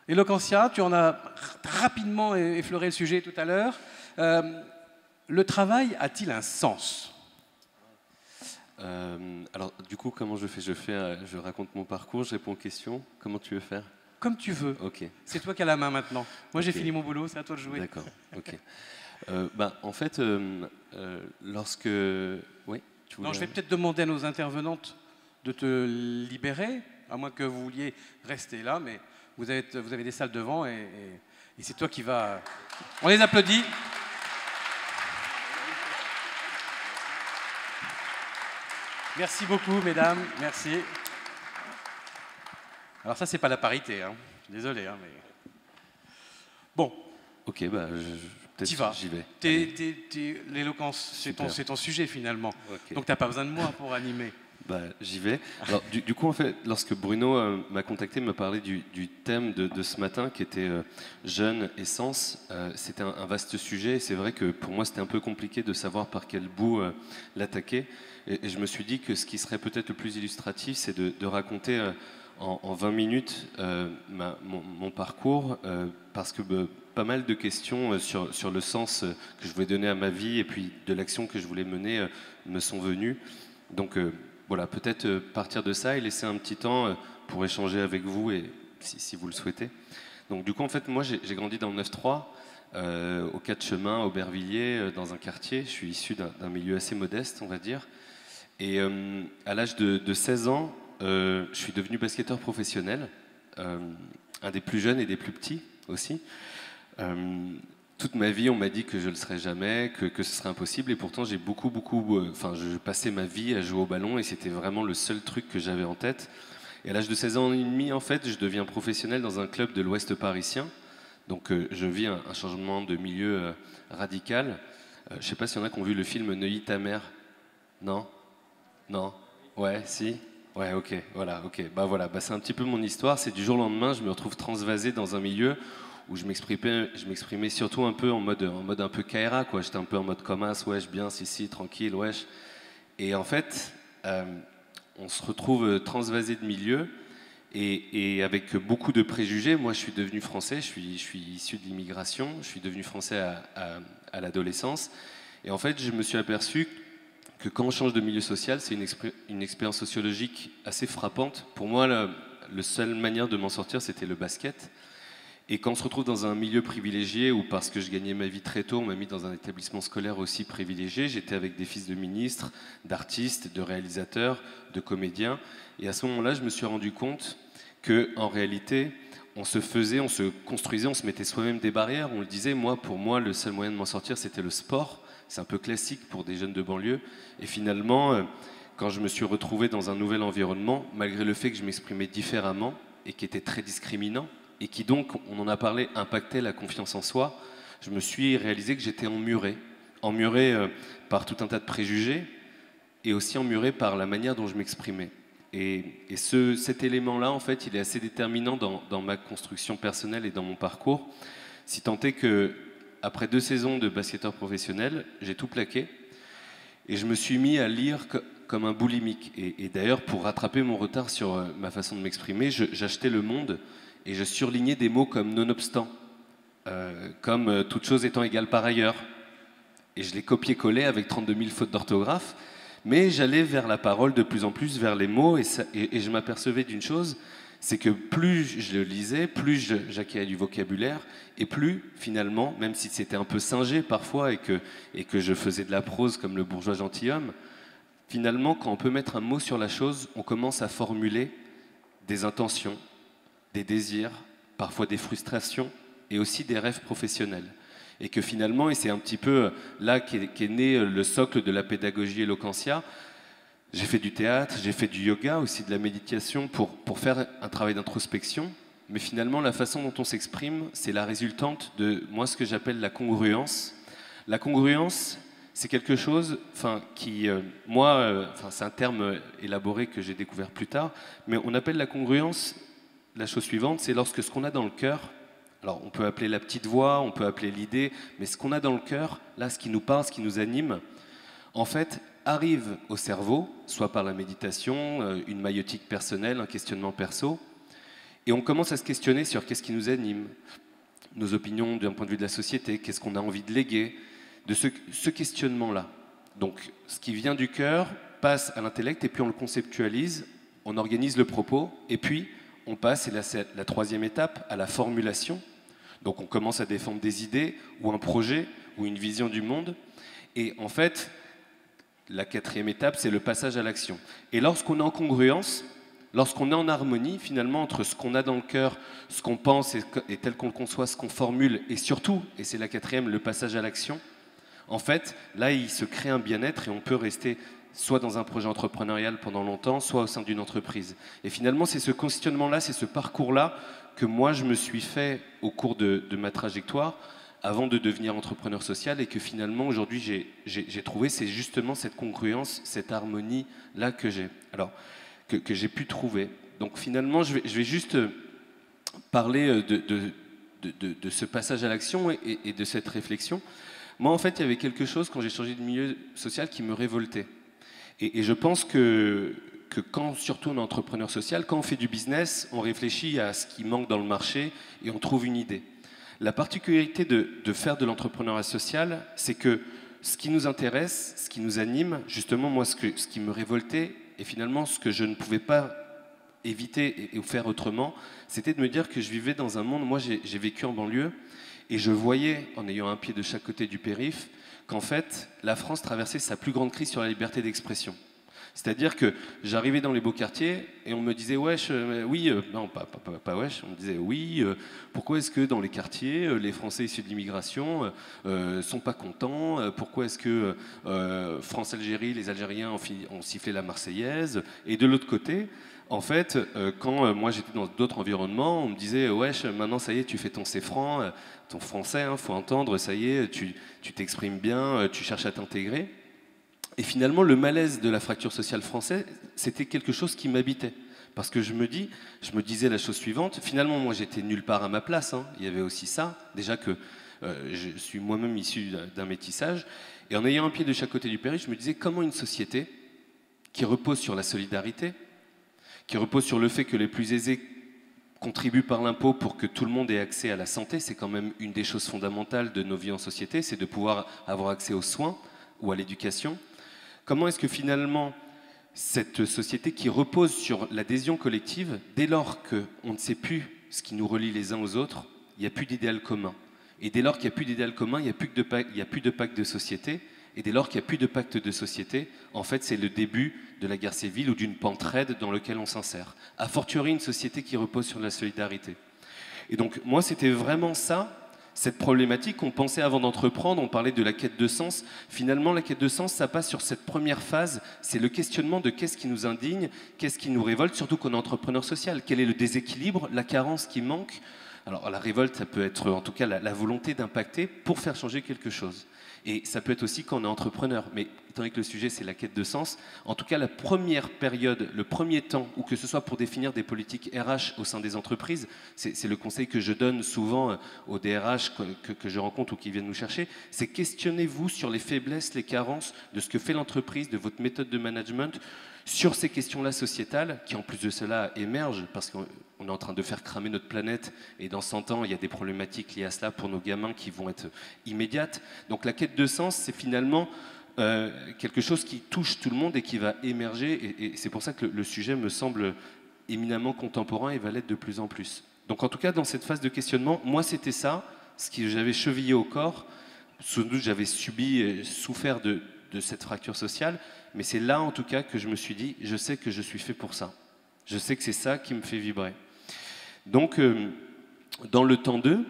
Eloquentia, tu en as rapidement effleuré le sujet tout à l'heure. Le travail a-t-il un sens ? Alors, du coup, comment je fais ? Je raconte mon parcours, je réponds aux questions. Comment tu veux faire ? Comme tu veux. Ok. C'est toi qui as la main maintenant. Moi, j'ai fini mon boulot, c'est à toi de jouer. D'accord, ok. En fait, lorsque... Oui, tu voulais... Non, je vais peut-être demander à nos intervenantes de te libérer, à moins que vous vouliez rester là, mais vous avez des salles devant et c'est toi qui vas... On les applaudit. Merci beaucoup, mesdames. Merci. Alors ça, c'est pas la parité, hein. Je suis désolé, hein, mais... Bon. Ok, peut-être j'y vais. L'éloquence, c'est ton sujet, finalement. Okay. Donc, tu n'as pas besoin de moi pour animer. J'y vais. Alors, du coup, en fait, lorsque Bruno m'a contacté, m'a parlé du thème de ce matin, qui était jeûne et sens, c'était un vaste sujet. Et c'est vrai que pour moi, c'était un peu compliqué de savoir par quel bout l'attaquer. Et je me suis dit que ce qui serait peut-être le plus illustratif, c'est de raconter en 20 minutes mon parcours, parce que pas mal de questions sur le sens que je voulais donner à ma vie et puis de l'action que je voulais mener me sont venues. Donc voilà, peut-être partir de ça et laisser un petit temps pour échanger avec vous, et si vous le souhaitez. Donc du coup, en fait, moi, j'ai grandi dans le 9-3, au 4 chemins, à Aubervilliers, dans un quartier. Je suis issu d'un milieu assez modeste, on va dire. Et à l'âge de 16 ans, je suis devenu basketteur professionnel, un des plus jeunes et des plus petits aussi. Toute ma vie, on m'a dit que je ne le serais jamais, que ce serait impossible, et pourtant j'ai je passais ma vie à jouer au ballon et c'était vraiment le seul truc que j'avais en tête. Et à l'âge de 16 ans et demi, en fait, je deviens professionnel dans un club de l'Ouest parisien. Donc je vis un changement de milieu radical. Je ne sais pas s'il y en a qui ont vu le film Neuilly ta mère. Non ? Non ? Ouais, si ? Ouais, ok, voilà, ok. Voilà, c'est un petit peu mon histoire. C'est du jour au lendemain, je me retrouve transvasé dans un milieu où je m'exprimais surtout un peu en mode un peu KRA, quoi. J'étais un peu en mode commerce, wesh, bien, si, tranquille, wesh. Et en fait, on se retrouve transvasé de milieu et avec beaucoup de préjugés. Moi, je suis devenu français, je suis issu de l'immigration, je suis devenu français à l'adolescence. Et en fait, je me suis aperçu que quand on change de milieu social, c'est une expérience sociologique assez frappante. Pour moi, la seule manière de m'en sortir, c'était le basket. Et quand on se retrouve dans un milieu privilégié, ou parce que je gagnais ma vie très tôt, on m'a mis dans un établissement scolaire aussi privilégié, j'étais avec des fils de ministres, d'artistes, de réalisateurs, de comédiens. Et à ce moment-là, je me suis rendu compte qu'en réalité, on se construisait, on se mettait soi-même des barrières. On le disait, pour moi, le seul moyen de m'en sortir, c'était le sport. C'est un peu classique pour des jeunes de banlieue. Et finalement, quand je me suis retrouvé dans un nouvel environnement, malgré le fait que je m'exprimais différemment et qui était très discriminant, et qui donc, on en a parlé, impactait la confiance en soi, je me suis réalisé que j'étais emmuré par tout un tas de préjugés et aussi emmuré par la manière dont je m'exprimais. Et cet élément-là, en fait, il est assez déterminant dans ma construction personnelle et dans mon parcours, si tant est que, après 2 saisons de basketteur professionnel, j'ai tout plaqué et je me suis mis à lire comme un boulimique. Et d'ailleurs, pour rattraper mon retard sur ma façon de m'exprimer, j'achetais Le Monde et je surlignais des mots comme nonobstant, comme toute chose étant égale par ailleurs. Et je les copiais-collais avec 32 000 fautes d'orthographe, mais j'allais vers la parole de plus en plus, vers les mots, et je m'apercevais d'une chose, c'est que plus je le lisais, plus j'acquérais du vocabulaire, et plus, finalement, même si c'était un peu singé parfois, et que je faisais de la prose comme le bourgeois gentilhomme, finalement, quand on peut mettre un mot sur la chose, on commence à formuler des intentions, des désirs, parfois des frustrations, et aussi des rêves professionnels. Et que finalement, et c'est un petit peu là qu'est né le socle de la pédagogie Eloquentia, j'ai fait du théâtre, j'ai fait du yoga, aussi de la méditation pour faire un travail d'introspection. Mais finalement, la façon dont on s'exprime, c'est la résultante de moi ce que j'appelle la congruence. La congruence, c'est quelque chose, qui, c'est un terme élaboré que j'ai découvert plus tard, mais on appelle la congruence la chose suivante, c'est lorsque ce qu'on a dans le cœur, alors on peut appeler la petite voix, on peut appeler l'idée, mais ce qu'on a dans le cœur, là, ce qui nous parle, ce qui nous anime, en fait, arrive au cerveau, soit par la méditation, une maïeutique personnelle, un questionnement perso, et on commence à se questionner sur qu'est-ce qui nous anime, nos opinions d'un point de vue de la société, qu'est-ce qu'on a envie de léguer, de ce questionnement-là. Donc, ce qui vient du cœur passe à l'intellect, et puis on le conceptualise, on organise le propos, et puis on passe, et là c'est la troisième étape, à la formulation. Donc on commence à défendre des idées, ou un projet, ou une vision du monde, et en fait, la quatrième étape, c'est le passage à l'action. Et lorsqu'on est en congruence, lorsqu'on est en harmonie, finalement, entre ce qu'on a dans le cœur, ce qu'on pense et tel qu'on le conçoit, ce qu'on formule, et surtout, et c'est la quatrième, le passage à l'action, en fait, là, il se crée un bien-être et on peut rester soit dans un projet entrepreneurial pendant longtemps, soit au sein d'une entreprise. Et finalement, c'est ce questionnement-là, c'est ce parcours-là que moi, je me suis fait au cours de ma trajectoire avant de devenir entrepreneur social et que finalement, aujourd'hui, j'ai trouvé, c'est justement cette congruence, cette harmonie-là que j'ai. Alors, que j'ai pu trouver. Donc finalement, je vais juste parler de ce passage à l'action et de cette réflexion. Moi, en fait, il y avait quelque chose, quand j'ai changé de milieu social, qui me révoltait. Et je pense que quand, surtout on est entrepreneur social, quand on fait du business, on réfléchit à ce qui manque dans le marché et on trouve une idée. La particularité de faire de l'entrepreneuriat social, c'est que ce qui nous intéresse, ce qui nous anime, justement, moi, ce qui me révoltait, et finalement, ce que je ne pouvais pas éviter et faire autrement, c'était de me dire que je vivais dans un monde, moi j'ai vécu en banlieue, et je voyais, en ayant un pied de chaque côté du périph', qu'en fait, la France traversait sa plus grande crise sur la liberté d'expression. C'est-à-dire que j'arrivais dans les beaux quartiers et on me disait wesh, oui, non pas wesh, on me disait oui, pourquoi est-ce que dans les quartiers, les Français issus de l'immigration sont pas contents, pourquoi est-ce que France-Algérie, les Algériens ont sifflé la Marseillaise, et de l'autre côté, en fait, quand moi j'étais dans d'autres environnements, on me disait wesh, maintenant ça y est, tu fais ton C-franc, ton français, hein, faut entendre, ça y est, tu t'exprimes bien, tu cherches à t'intégrer. Et finalement, le malaise de la fracture sociale française, c'était quelque chose qui m'habitait. Parce que je me disais la chose suivante, finalement, moi j'étais nulle part à ma place, hein. Il y avait aussi ça, déjà que je suis moi-même issu d'un métissage, et en ayant un pied de chaque côté du périph', je me disais comment une société qui repose sur la solidarité, qui repose sur le fait que les plus aisés contribuent par l'impôt pour que tout le monde ait accès à la santé, c'est quand même une des choses fondamentales de nos vies en société, c'est de pouvoir avoir accès aux soins ou à l'éducation. Comment est-ce que finalement, cette société qui repose sur l'adhésion collective, dès lors qu'on ne sait plus ce qui nous relie les uns aux autres, il n'y a plus d'idéal commun. Et dès lors qu'il n'y a plus d'idéal commun, il n'y a plus de pacte de société. Et dès lors qu'il n'y a plus de pacte de société, en fait, c'est le début de la guerre civile ou d'une pente raide dans laquelle on s'insère. A fortiori, une société qui repose sur la solidarité. Et donc, moi, c'était vraiment ça, cette problématique qu'on pensait avant d'entreprendre, on parlait de la quête de sens. Finalement, la quête de sens, ça passe sur cette première phase, c'est le questionnement de qu'est-ce qui nous indigne, qu'est-ce qui nous révolte, surtout qu'on est entrepreneur social. Quel est le déséquilibre, la carence qui manque? Alors, la révolte, ça peut être en tout cas la volonté d'impacter pour faire changer quelque chose. Et ça peut être aussi quand on est entrepreneur. Mais étant donné que le sujet, c'est la quête de sens, en tout cas, la première période, le premier temps, ou que ce soit pour définir des politiques RH au sein des entreprises, c'est le conseil que je donne souvent aux DRH que je rencontre ou qui viennent nous chercher, c'est questionnez-vous sur les faiblesses, les carences de ce que fait l'entreprise, de votre méthode de management, sur ces questions-là sociétales, qui en plus de cela émergent, parce qu'on est en train de faire cramer notre planète, et dans 100 ans, il y a des problématiques liées à cela pour nos gamins qui vont être immédiates. Donc la quête de sens, c'est finalement quelque chose qui touche tout le monde et qui va émerger, et c'est pour ça que le sujet me semble éminemment contemporain et va l'être de plus en plus. Donc en tout cas, dans cette phase de questionnement, moi c'était ça, ce que j'avais chevillé au corps, sans doute j'avais souffert de cette fracture sociale, mais c'est là en tout cas que je me suis dit, je sais que je suis fait pour ça. Je sais que c'est ça qui me fait vibrer. Donc, dans le temps 2,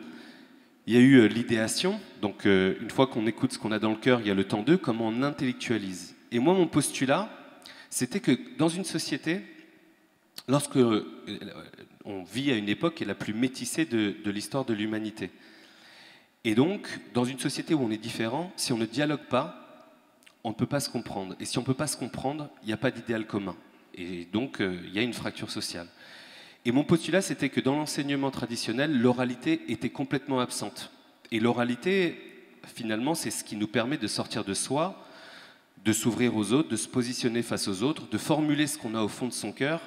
Il y a eu l'idéation, donc une fois qu'on écoute ce qu'on a dans le cœur, il y a le temps 2, comment on intellectualise. Et moi, mon postulat, c'était que dans une société, lorsque on vit à une époque qui est la plus métissée de l'histoire de l'humanité. Et donc, dans une société où on est différent, si on ne dialogue pas, on ne peut pas se comprendre. Et si on ne peut pas se comprendre, il n'y a pas d'idéal commun. Et donc, il y a une fracture sociale. Et mon postulat, c'était que dans l'enseignement traditionnel, l'oralité était complètement absente. Et l'oralité, finalement, c'est ce qui nous permet de sortir de soi, de s'ouvrir aux autres, de se positionner face aux autres, de formuler ce qu'on a au fond de son cœur.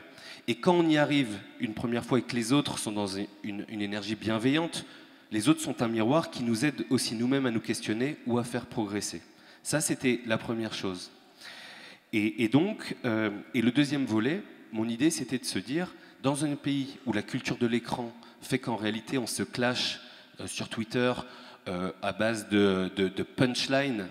Et quand on y arrive une première fois et que les autres sont dans une énergie bienveillante, les autres sont un miroir qui nous aide aussi nous-mêmes à nous questionner ou à faire progresser. Ça, c'était la première chose. Et donc, le deuxième volet, mon idée, c'était de se dire, dans un pays où la culture de l'écran fait qu'en réalité, on se clash sur Twitter à base de punchline.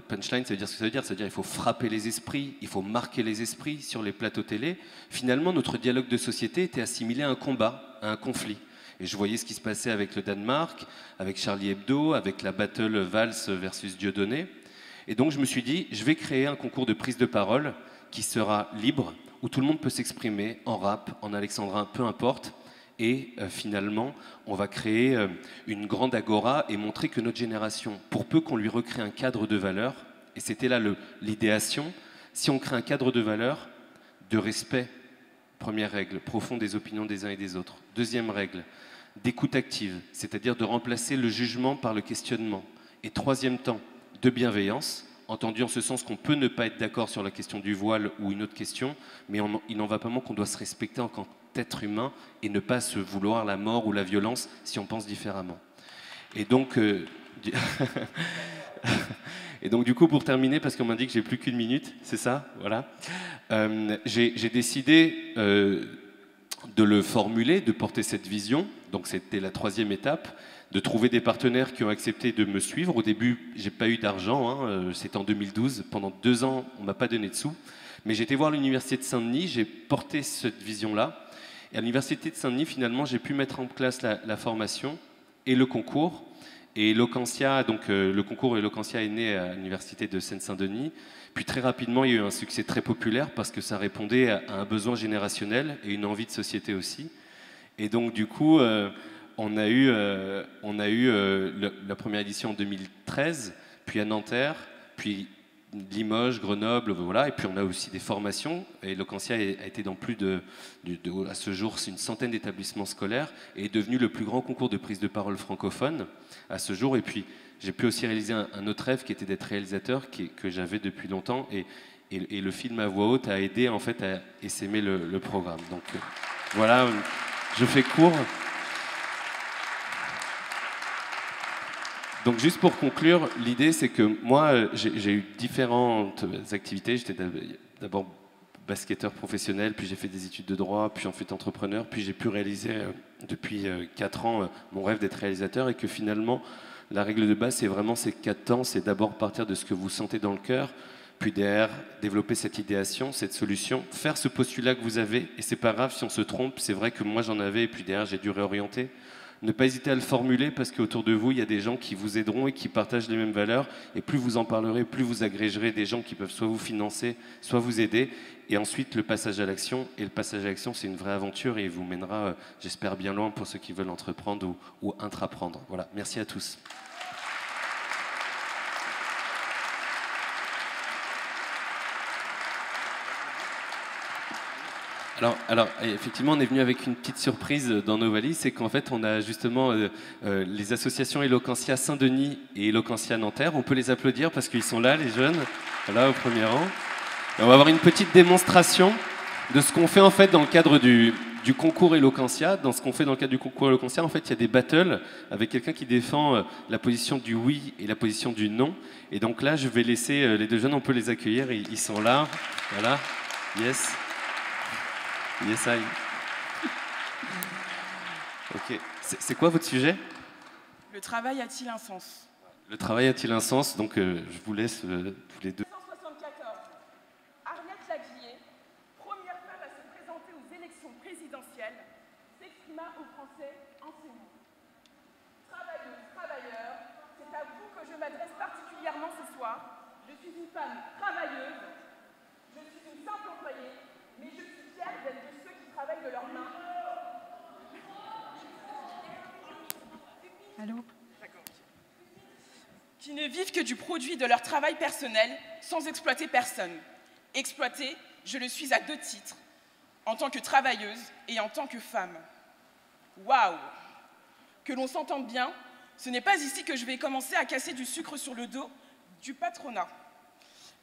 Punchline, ça veut dire ce que ça veut dire. Ça veut dire qu'il faut frapper les esprits, il faut marquer les esprits sur les plateaux télé. Finalement, notre dialogue de société était assimilé à un combat, à un conflit. Et je voyais ce qui se passait avec le Danemark, avec Charlie Hebdo, avec la battle Valls versus Dieudonné. Et donc, je me suis dit, je vais créer un concours de prise de parole qui sera libre, où tout le monde peut s'exprimer en rap, en alexandrin, peu importe. Et finalement, on va créer une grande agora et montrer que notre génération, pour peu qu'on lui recrée un cadre de valeurs, et c'était là l'idéation, si on crée un cadre de valeurs, de respect, première règle, profond des opinions des uns et des autres. Deuxième règle, d'écoute active, c'est-à-dire de remplacer le jugement par le questionnement. Et troisième temps, de bienveillance, entendu en ce sens qu'on peut ne pas être d'accord sur la question du voile ou une autre question, mais il n'en va pas moins qu'on doit se respecter en tant qu'être humain et ne pas se vouloir la mort ou la violence si on pense différemment. Et donc, du coup, pour terminer, parce qu'on m'a dit que j'ai plus qu'une minute, c'est ça, voilà. J'ai décidé de le formuler, de porter cette vision. Donc, c'était la troisième étape, de trouver des partenaires qui ont accepté de me suivre. Au début, j'ai pas eu d'argent, c'était en 2012. Pendant 2 ans, on m'a pas donné de sous. Mais j'ai été voir l'université de Saint-Denis, j'ai porté cette vision-là. Et à l'université de Saint-Denis, finalement, j'ai pu mettre en place la formation et le concours. Et Locantia, donc le concours Locantia est né à l'université de Seine-Saint-Denis. Puis très rapidement, il y a eu un succès très populaire parce que ça répondait à un besoin générationnel et une envie de société aussi. Et donc du coup, on a eu la première édition en 2013, puis à Nanterre, puis Limoges, Grenoble, voilà. Et puis on a aussi des formations. Et Locantia a été dans plus à ce jour, c'est une centaine d'établissements scolaires et est devenu le plus grand concours de prise de parole francophone à ce jour. Et puis j'ai pu aussi réaliser un autre rêve qui était d'être réalisateur, que j'avais depuis longtemps. Et le film à voix haute a aidé en fait à essaimer le programme. Donc voilà, je fais court. Donc juste pour conclure, l'idée c'est que moi j'ai eu différentes activités. J'étais d'abord basketteur professionnel, puis j'ai fait des études de droit, puis ensuite entrepreneur, puis j'ai pu réaliser depuis 4 ans mon rêve d'être réalisateur et que finalement la règle de base c'est vraiment ces 4 temps, c'est d'abord partir de ce que vous sentez dans le cœur, puis derrière développer cette idéation, cette solution, faire ce postulat que vous avez et c'est pas grave si on se trompe, c'est vrai que moi j'en avais et puis derrière j'ai dû réorienter. Ne pas hésiter à le formuler parce qu'autour de vous, il y a des gens qui vous aideront et qui partagent les mêmes valeurs. Et plus vous en parlerez, plus vous agrégerez des gens qui peuvent soit vous financer, soit vous aider. Et ensuite, le passage à l'action. Et le passage à l'action, c'est une vraie aventure et il vous mènera, j'espère, bien loin pour ceux qui veulent entreprendre ou intraprendre. Voilà, merci à tous. Alors, effectivement, on est venu avec une petite surprise dans nos valises, c'est qu'en fait, on a justement les associations Eloquentia Saint-Denis et Eloquentia Nanterre. On peut les applaudir parce qu'ils sont là, les jeunes, là au premier rang. Et on va avoir une petite démonstration de ce qu'on fait en fait dans le cadre du concours Eloquentia. Dans ce qu'on fait dans le cadre du concours Eloquentia, en fait, il y a des battles avec quelqu'un qui défend la position du oui et la position du non. Et donc là, je vais laisser les 2 jeunes, on peut les accueillir, ils sont là. Voilà, yes. Yes, I. Ok. C'est quoi votre sujet? Le travail a-t-il un sens? Le travail a-t-il un sens? Donc, je vous laisse tous les 2. 1974, Arlette Laguier, première femme à se présenter aux élections présidentielles, s'exprima aux Français en ces mots. Travailleuse, je suis une femme travailleuse, je suis une simple employée, mais je suis fière d'être de ceux qui travaillent de leurs mains. Allô? Qui ne vivent que du produit de leur travail personnel sans exploiter personne. Exploitée, je le suis à 2 titres, en tant que travailleuse et en tant que femme. Waouh! Que l'on s'entende bien, ce n'est pas ici que je vais commencer à casser du sucre sur le dos du patronat.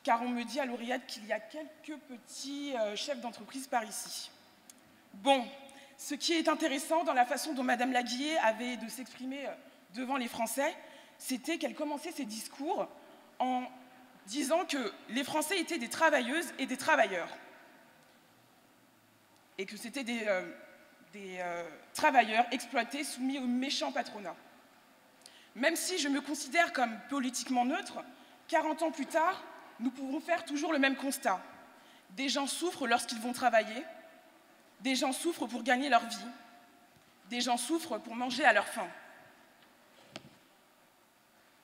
Car on me dit à l'Oréal qu'il y a quelques petits chefs d'entreprise par ici. Bon, ce qui est intéressant dans la façon dont Madame Laguiller avait de s'exprimer devant les Français, c'était qu'elle commençait ses discours en disant que les Français étaient des travailleuses et des travailleurs. Et que c'était des travailleurs exploités, soumis au méchant patronat. Même si je me considère comme politiquement neutre, 40 ans plus tard, nous pouvons faire toujours le même constat. Des gens souffrent lorsqu'ils vont travailler, des gens souffrent pour gagner leur vie, des gens souffrent pour manger à leur faim.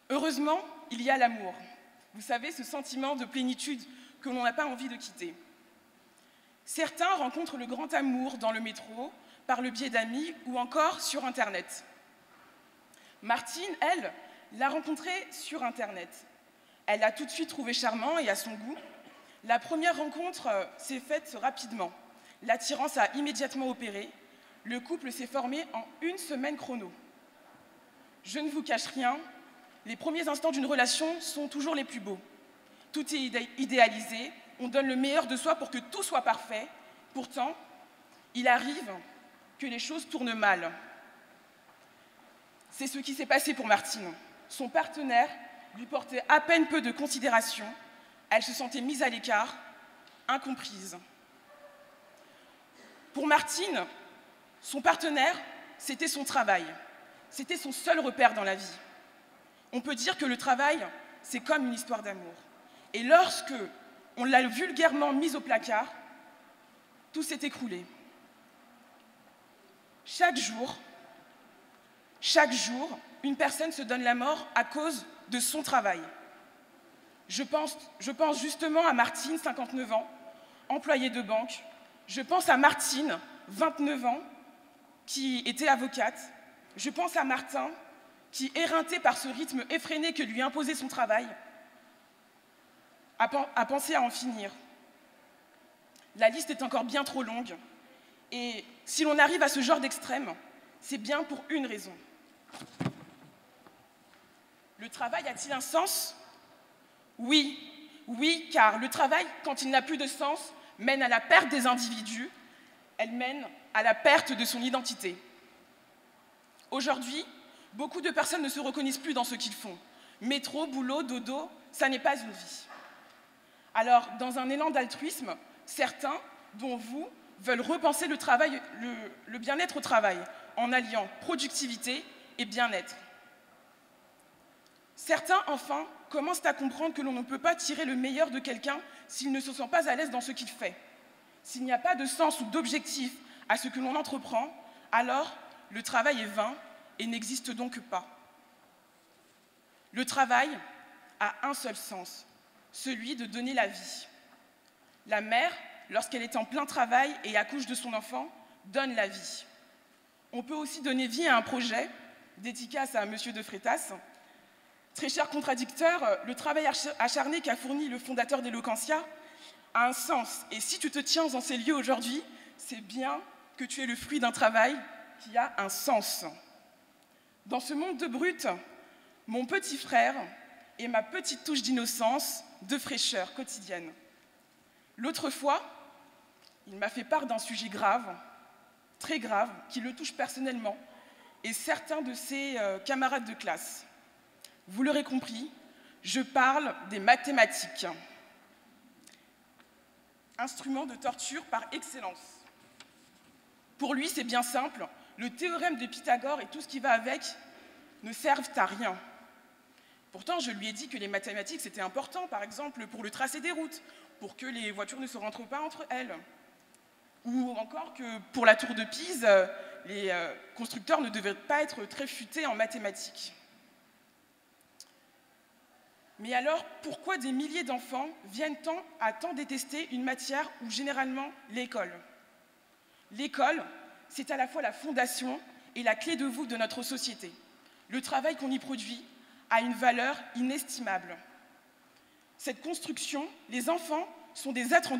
Heureusement, il y a l'amour. Vous savez, ce sentiment de plénitude que l'on n'a pas envie de quitter. Certains rencontrent le grand amour dans le métro, par le biais d'amis ou encore sur Internet. Martine, elle, l'a rencontré sur Internet. Elle l'a tout de suite trouvé charmant et à son goût. La première rencontre s'est faite rapidement. L'attirance a immédiatement opéré. Le couple s'est formé en 1 semaine chrono. Je ne vous cache rien, les premiers instants d'une relation sont toujours les plus beaux. Tout est idéalisé, on donne le meilleur de soi pour que tout soit parfait. Pourtant, il arrive que les choses tournent mal. C'est ce qui s'est passé pour Martine. Son partenaire lui portait à peine peu de considération. Elle se sentait mise à l'écart, incomprise. Pour Martine, son partenaire, c'était son travail. C'était son seul repère dans la vie. On peut dire que le travail, c'est comme une histoire d'amour. Et lorsque on l'a vulgairement mise au placard, tout s'est écroulé. Chaque jour, une personne se donne la mort à cause de son travail. Je pense justement à Martine, 59 ans, employée de banque. Je pense à Martine, 29 ans, qui était avocate. Je pense à Martin, qui, éreinté par ce rythme effréné que lui imposait son travail, a pensé à en finir. La liste est encore bien trop longue. Et si l'on arrive à ce genre d'extrême, c'est bien pour une raison. Le travail a-t-il un sens? Oui, car le travail, quand il n'a plus de sens, mène à la perte des individus, elle mène à la perte de son identité. Aujourd'hui, beaucoup de personnes ne se reconnaissent plus dans ce qu'ils font. Métro, boulot, dodo, ça n'est pas une vie. Alors, dans un élan d'altruisme, certains, dont vous, veulent repenser le travail, le bien-être au travail, en alliant productivité et bien-être. Certains, enfin, commencent à comprendre que l'on ne peut pas tirer le meilleur de quelqu'un s'il ne se sent pas à l'aise dans ce qu'il fait. S'il n'y a pas de sens ou d'objectif à ce que l'on entreprend, alors le travail est vain et n'existe donc pas. Le travail a un seul sens, celui de donner la vie. La mère, lorsqu'elle est en plein travail et accouche de son enfant, donne la vie. On peut aussi donner vie à un projet, dédicace à Monsieur de Freitas. Très cher contradicteur, le travail acharné qu'a fourni le fondateur d'Eloquentia a un sens. Et si tu te tiens en ces lieux aujourd'hui, c'est bien que tu es le fruit d'un travail qui a un sens. Dans ce monde de brutes, mon petit frère et ma petite touche d'innocence, de fraîcheur quotidienne. L'autre fois, il m'a fait part d'un sujet grave, très grave, qui le touche personnellement, et certains de ses camarades de classe. Vous l'aurez compris, je parle des mathématiques. Instrument de torture par excellence. Pour lui, c'est bien simple, le théorème de Pythagore et tout ce qui va avec ne servent à rien. Pourtant, je lui ai dit que les mathématiques, c'était important, par exemple, pour le tracé des routes, pour que les voitures ne se rentrent pas entre elles. Ou encore que pour la tour de Pise, les constructeurs ne devaient pas être très futés en mathématiques. Mais alors, pourquoi des milliers d'enfants viennent à tant détester une matière ou généralement l'école? L'école, c'est à la fois la fondation et la clé de voûte de notre société. Le travail qu'on y produit a une valeur inestimable. Cette construction, les enfants sont des êtres en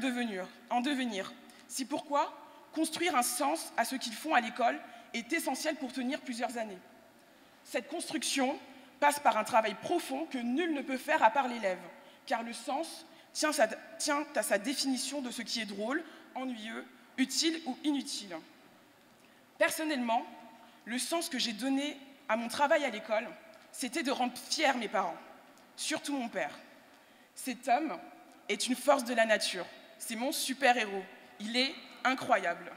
devenir. C'est pourquoi construire un sens à ce qu'ils font à l'école est essentiel pour tenir plusieurs années. Cette construction passe par un travail profond que nul ne peut faire à part l'élève, car le sens tient à sa définition de ce qui est drôle, ennuyeux, utile ou inutile. Personnellement, le sens que j'ai donné à mon travail à l'école, c'était de rendre fiers mes parents, surtout mon père. Cet homme est une force de la nature, c'est mon super-héros, il est incroyable.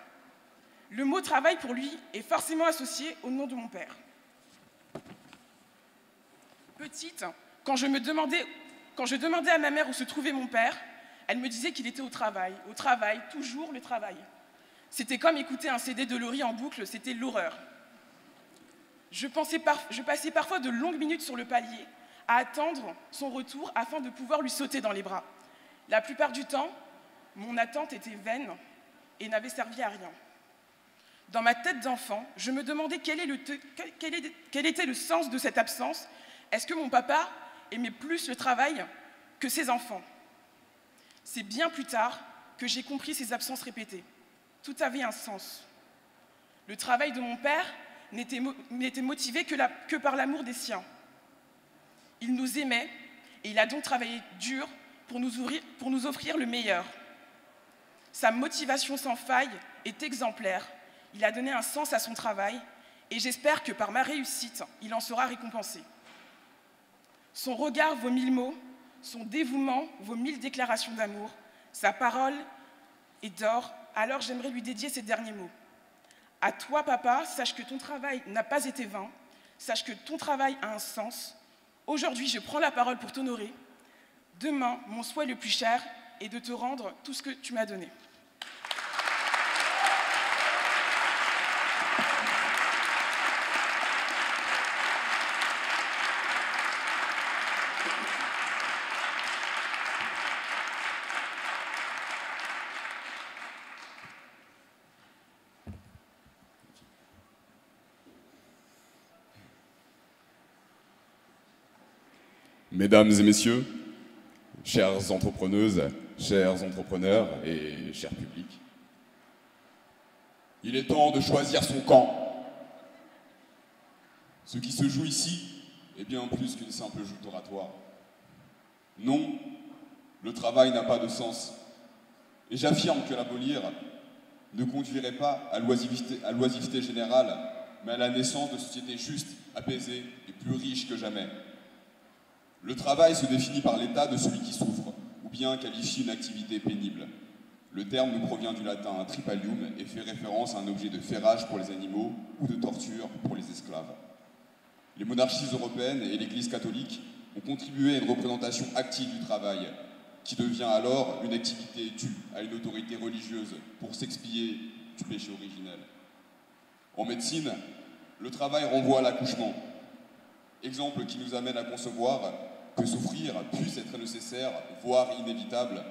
Le mot travail pour lui est forcément associé au nom de mon père. Petite, quand je demandais à ma mère où se trouvait mon père, elle me disait qu'il était au travail, toujours le travail. C'était comme écouter un CD de Laurie en boucle, c'était l'horreur. Je passais parfois de longues minutes sur le palier à attendre son retour afin de pouvoir lui sauter dans les bras. La plupart du temps, mon attente était vaine et n'avait servi à rien. Dans ma tête d'enfant, je me demandais quel était le sens de cette absence. Est-ce que mon papa aimait plus le travail que ses enfants? C'est bien plus tard que j'ai compris ces absences répétées. Tout avait un sens. Le travail de mon père n'était motivé que par l'amour des siens. Il nous aimait et il a donc travaillé dur pour nous offrir le meilleur. Sa motivation sans faille est exemplaire. Il a donné un sens à son travail et j'espère que par ma réussite, il en sera récompensé. Son regard vaut 1000 mots, son dévouement vaut 1000 déclarations d'amour, sa parole est d'or, alors j'aimerais lui dédier ces derniers mots. À toi, papa, sache que ton travail n'a pas été vain, sache que ton travail a un sens. Aujourd'hui, je prends la parole pour t'honorer. Demain, mon souhait le plus cher est de te rendre tout ce que tu m'as donné. Mesdames et messieurs, chères entrepreneuses, chers entrepreneurs et cher public, il est temps de choisir son camp. Ce qui se joue ici est bien plus qu'une simple joute oratoire. Non, le travail n'a pas de sens. Et j'affirme que l'abolir ne conduirait pas à l'oisiveté générale, mais à la naissance de sociétés justes, apaisées et plus riches que jamais. Le travail se définit par l'état de celui qui souffre, ou bien qualifie une activité pénible. Le terme nous provient du latin tripalium et fait référence à un objet de ferrage pour les animaux ou de torture pour les esclaves. Les monarchies européennes et l'Église catholique ont contribué à une représentation active du travail, qui devient alors une activité due à une autorité religieuse pour s'expier du péché originel. En médecine, le travail renvoie à l'accouchement, exemple qui nous amène à concevoir que souffrir puisse être nécessaire, voire inévitable,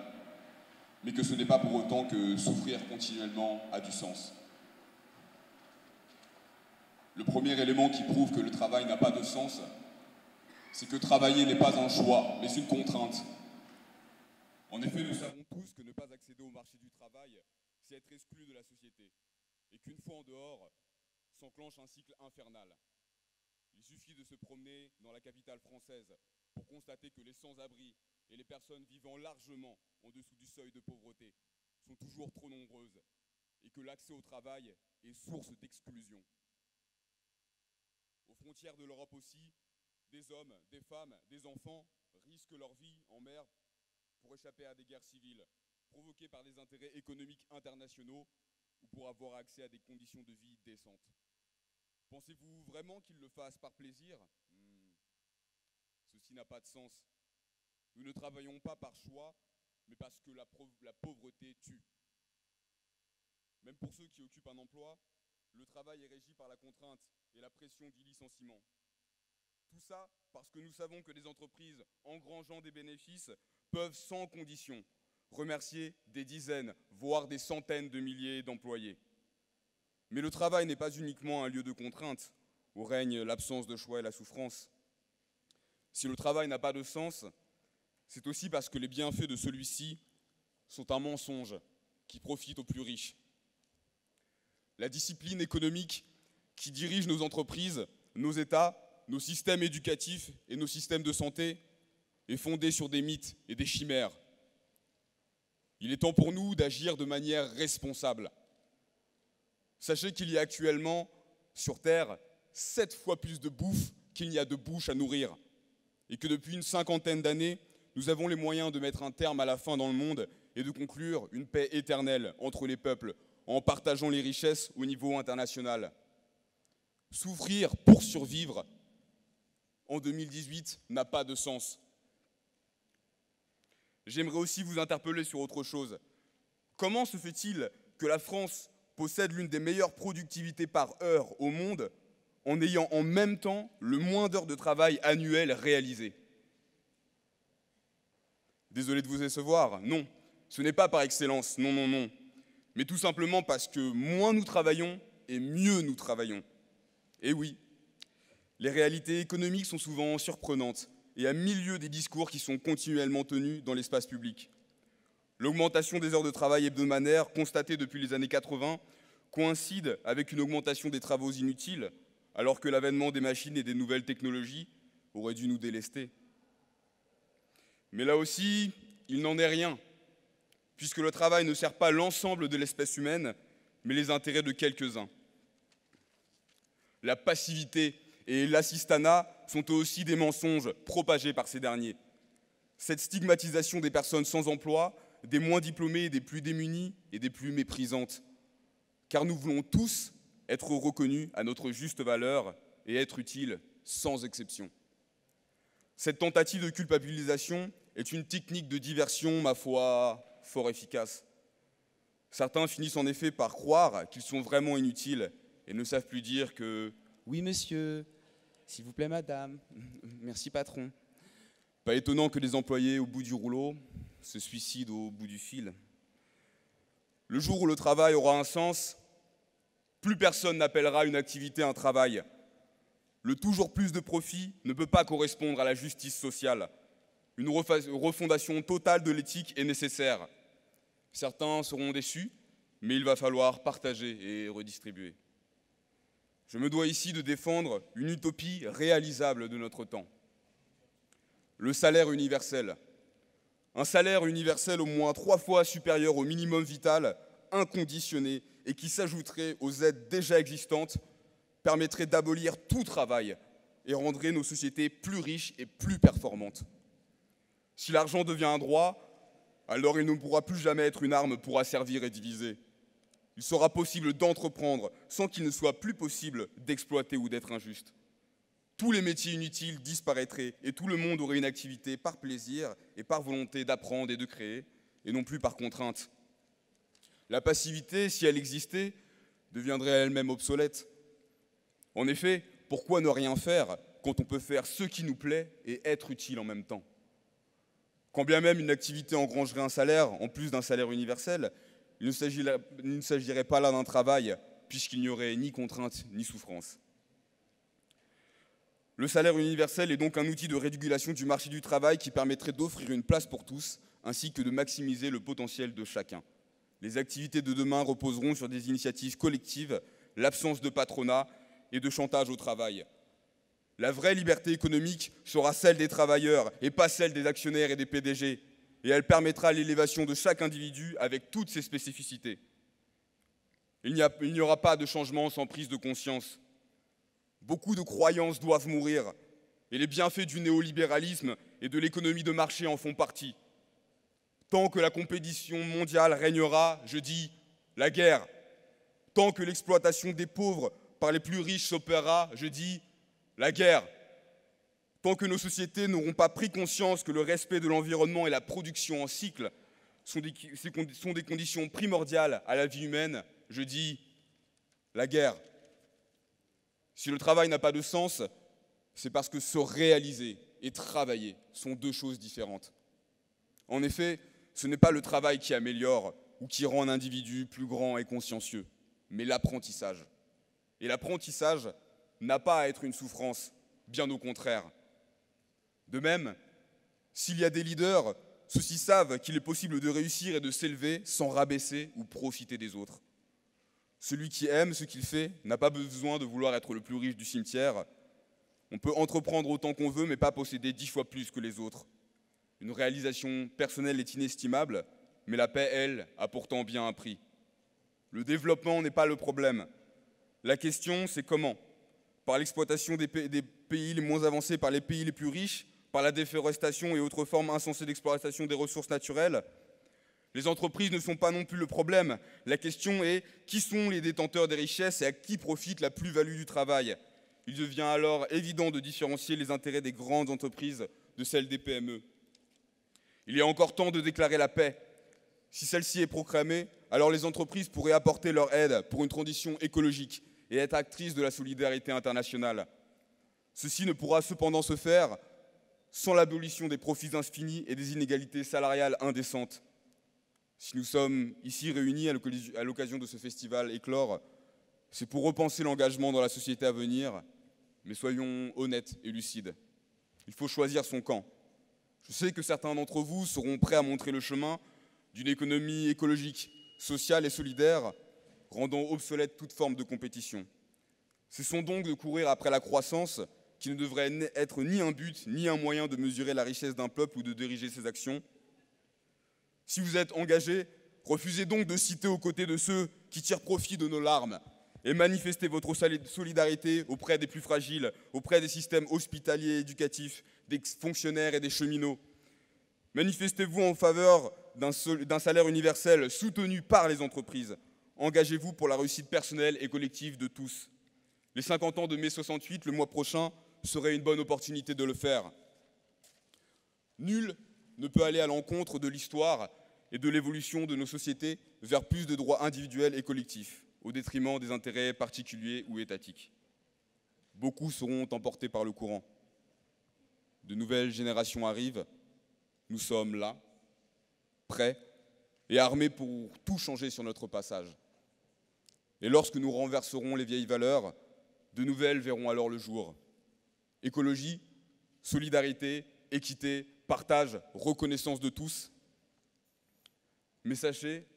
mais que ce n'est pas pour autant que souffrir continuellement a du sens. Le premier élément qui prouve que le travail n'a pas de sens, c'est que travailler n'est pas un choix, mais une contrainte. En effet, nous savons tous que ne pas accéder au marché du travail, c'est être exclu de la société, et qu'une fois en dehors, s'enclenche un cycle infernal. Il suffit de se promener dans la capitale française pour constater que les sans-abri et les personnes vivant largement en dessous du seuil de pauvreté sont toujours trop nombreuses et que l'accès au travail est source d'exclusion. Aux frontières de l'Europe aussi, des hommes, des femmes, des enfants risquent leur vie en mer pour échapper à des guerres civiles provoquées par des intérêts économiques internationaux ou pour avoir accès à des conditions de vie décentes. Pensez-vous vraiment qu'ils le fassent par plaisir? Ceci n'a pas de sens. Nous ne travaillons pas par choix, mais parce que la pauvreté tue. Même pour ceux qui occupent un emploi, le travail est régi par la contrainte et la pression du licenciement. Tout ça parce que nous savons que les entreprises engrangeant des bénéfices peuvent sans condition remercier des dizaines, voire des centaines de milliers d'employés. Mais le travail n'est pas uniquement un lieu de contrainte où règne l'absence de choix et la souffrance. Si le travail n'a pas de sens, c'est aussi parce que les bienfaits de celui-ci sont un mensonge qui profite aux plus riches. La discipline économique qui dirige nos entreprises, nos États, nos systèmes éducatifs et nos systèmes de santé est fondée sur des mythes et des chimères. Il est temps pour nous d'agir de manière responsable. Sachez qu'il y a actuellement sur Terre 7 fois plus de bouffe qu'il n'y a de bouches à nourrir, et que depuis une cinquantaine d'années, nous avons les moyens de mettre un terme à la faim dans le monde et de conclure une paix éternelle entre les peuples en partageant les richesses au niveau international. Souffrir pour survivre en 2018 n'a pas de sens. J'aimerais aussi vous interpeller sur autre chose. Comment se fait-il que la France possède l'une des meilleures productivités par heure au monde en ayant en même temps le moins d'heures de travail annuelles réalisées? Désolé de vous décevoir, non, ce n'est pas par excellence, non, non, non, mais tout simplement parce que moins nous travaillons et mieux nous travaillons. Et oui, les réalités économiques sont souvent surprenantes et à milieu des discours qui sont continuellement tenus dans l'espace public. L'augmentation des heures de travail hebdomadaires constatée depuis les années 80 coïncide avec une augmentation des travaux inutiles, alors que l'avènement des machines et des nouvelles technologies aurait dû nous délester. Mais là aussi, il n'en est rien, puisque le travail ne sert pas l'ensemble de l'espèce humaine, mais les intérêts de quelques-uns. La passivité et l'assistanat sont eux aussi des mensonges propagés par ces derniers. Cette stigmatisation des personnes sans emploi, des moins diplômées, des plus démunies et des plus méprisantes. Car nous voulons tous être reconnus à notre juste valeur et être utiles sans exception. Cette tentative de culpabilisation est une technique de diversion, ma foi, fort efficace. Certains finissent en effet par croire qu'ils sont vraiment inutiles et ne savent plus dire que « oui monsieur », s'il vous plaît, madame. Merci, patron. Pas étonnant que les employés au bout du rouleau se suicident au bout du fil. Le jour où le travail aura un sens, plus personne n'appellera une activité un travail. Le toujours plus de profit ne peut pas correspondre à la justice sociale. Une refondation totale de l'éthique est nécessaire. Certains seront déçus, mais il va falloir partager et redistribuer. Je me dois ici de défendre une utopie réalisable de notre temps. Le salaire universel. Un salaire universel au moins 3 fois supérieur au minimum vital, inconditionné et qui s'ajouterait aux aides déjà existantes, permettrait d'abolir tout travail et rendrait nos sociétés plus riches et plus performantes. Si l'argent devient un droit, alors il ne pourra plus jamais être une arme pour asservir et diviser. Il sera possible d'entreprendre sans qu'il ne soit plus possible d'exploiter ou d'être injuste. Tous les métiers inutiles disparaîtraient et tout le monde aurait une activité par plaisir et par volonté d'apprendre et de créer, et non plus par contrainte. La passivité, si elle existait, deviendrait elle-même obsolète. En effet, pourquoi ne rien faire quand on peut faire ce qui nous plaît et être utile en même temps? Quand bien même une activité engrangerait un salaire, en plus d'un salaire universel, il ne s'agirait pas là d'un travail, puisqu'il n'y aurait ni contrainte ni souffrance. Le salaire universel est donc un outil de régulation du marché du travail qui permettrait d'offrir une place pour tous, ainsi que de maximiser le potentiel de chacun. Les activités de demain reposeront sur des initiatives collectives, l'absence de patronat et de chantage au travail. La vraie liberté économique sera celle des travailleurs et pas celle des actionnaires et des PDG. Et elle permettra l'élévation de chaque individu avec toutes ses spécificités. Il n'y aura pas de changement sans prise de conscience. Beaucoup de croyances doivent mourir, et les bienfaits du néolibéralisme et de l'économie de marché en font partie. Tant que la compétition mondiale régnera, je dis la guerre. Tant que l'exploitation des pauvres par les plus riches s'opérera, je dis la guerre. Tant que nos sociétés n'auront pas pris conscience que le respect de l'environnement et la production en cycle sont des conditions primordiales à la vie humaine, je dis la guerre. Si le travail n'a pas de sens, c'est parce que se réaliser et travailler sont deux choses différentes. En effet, ce n'est pas le travail qui améliore ou qui rend un individu plus grand et consciencieux, mais l'apprentissage. Et l'apprentissage n'a pas à être une souffrance, bien au contraire. De même, s'il y a des leaders, ceux-ci savent qu'il est possible de réussir et de s'élever sans rabaisser ou profiter des autres. Celui qui aime ce qu'il fait n'a pas besoin de vouloir être le plus riche du cimetière. On peut entreprendre autant qu'on veut, mais pas posséder 10 fois plus que les autres. Une réalisation personnelle est inestimable, mais la paix, elle, a pourtant bien un prix. Le développement n'est pas le problème. La question, c'est comment? Par l'exploitation des pays les moins avancés, par les pays les plus riches, par la déforestation et autres formes insensées d'exploitation des ressources naturelles. Les entreprises ne sont pas non plus le problème. La question est qui sont les détenteurs des richesses et à qui profite la plus-value du travail. Il devient alors évident de différencier les intérêts des grandes entreprises de celles des PME. Il y a encore temps de déclarer la paix. Si celle-ci est proclamée, alors les entreprises pourraient apporter leur aide pour une transition écologique et être actrices de la solidarité internationale. Ceci ne pourra cependant se faire sans l'abolition des profits infinis et des inégalités salariales indécentes. Si nous sommes ici réunis à l'occasion de ce festival Éclore, c'est pour repenser l'engagement dans la société à venir, mais soyons honnêtes et lucides. Il faut choisir son camp. Je sais que certains d'entre vous seront prêts à montrer le chemin d'une économie écologique, sociale et solidaire, rendant obsolète toute forme de compétition. Cessons donc de courir après la croissance qui ne devrait être ni un but, ni un moyen de mesurer la richesse d'un peuple ou de diriger ses actions. Si vous êtes engagés, refusez donc de citer aux côtés de ceux qui tirent profit de nos larmes et manifestez votre solidarité auprès des plus fragiles, auprès des systèmes hospitaliers et éducatifs, des fonctionnaires et des cheminots. Manifestez-vous en faveur d'un salaire universel soutenu par les entreprises. Engagez-vous pour la réussite personnelle et collective de tous. Les 50 ans de mai 68, le mois prochain, serait une bonne opportunité de le faire. Nul ne peut aller à l'encontre de l'histoire et de l'évolution de nos sociétés vers plus de droits individuels et collectifs, au détriment des intérêts particuliers ou étatiques. Beaucoup seront emportés par le courant. De nouvelles générations arrivent. Nous sommes là, prêts et armés pour tout changer sur notre passage. Et lorsque nous renverserons les vieilles valeurs, de nouvelles verront alors le jour. Écologie, solidarité, équité, partage, reconnaissance de tous. Mais sachez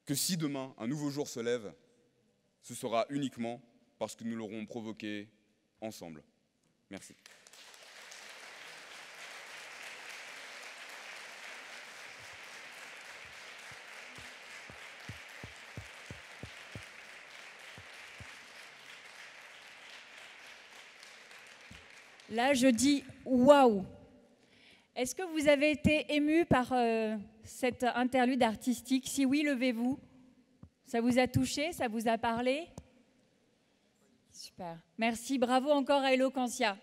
que si demain un nouveau jour se lève, ce sera uniquement parce que nous l'aurons provoqué ensemble. Merci. Là, je dis waouh! Est-ce que vous avez été ému par cette interlude artistique? Si oui, levez-vous. Ça vous a touché? Ça vous a parlé? Super. Merci. Bravo encore à Eloquentia.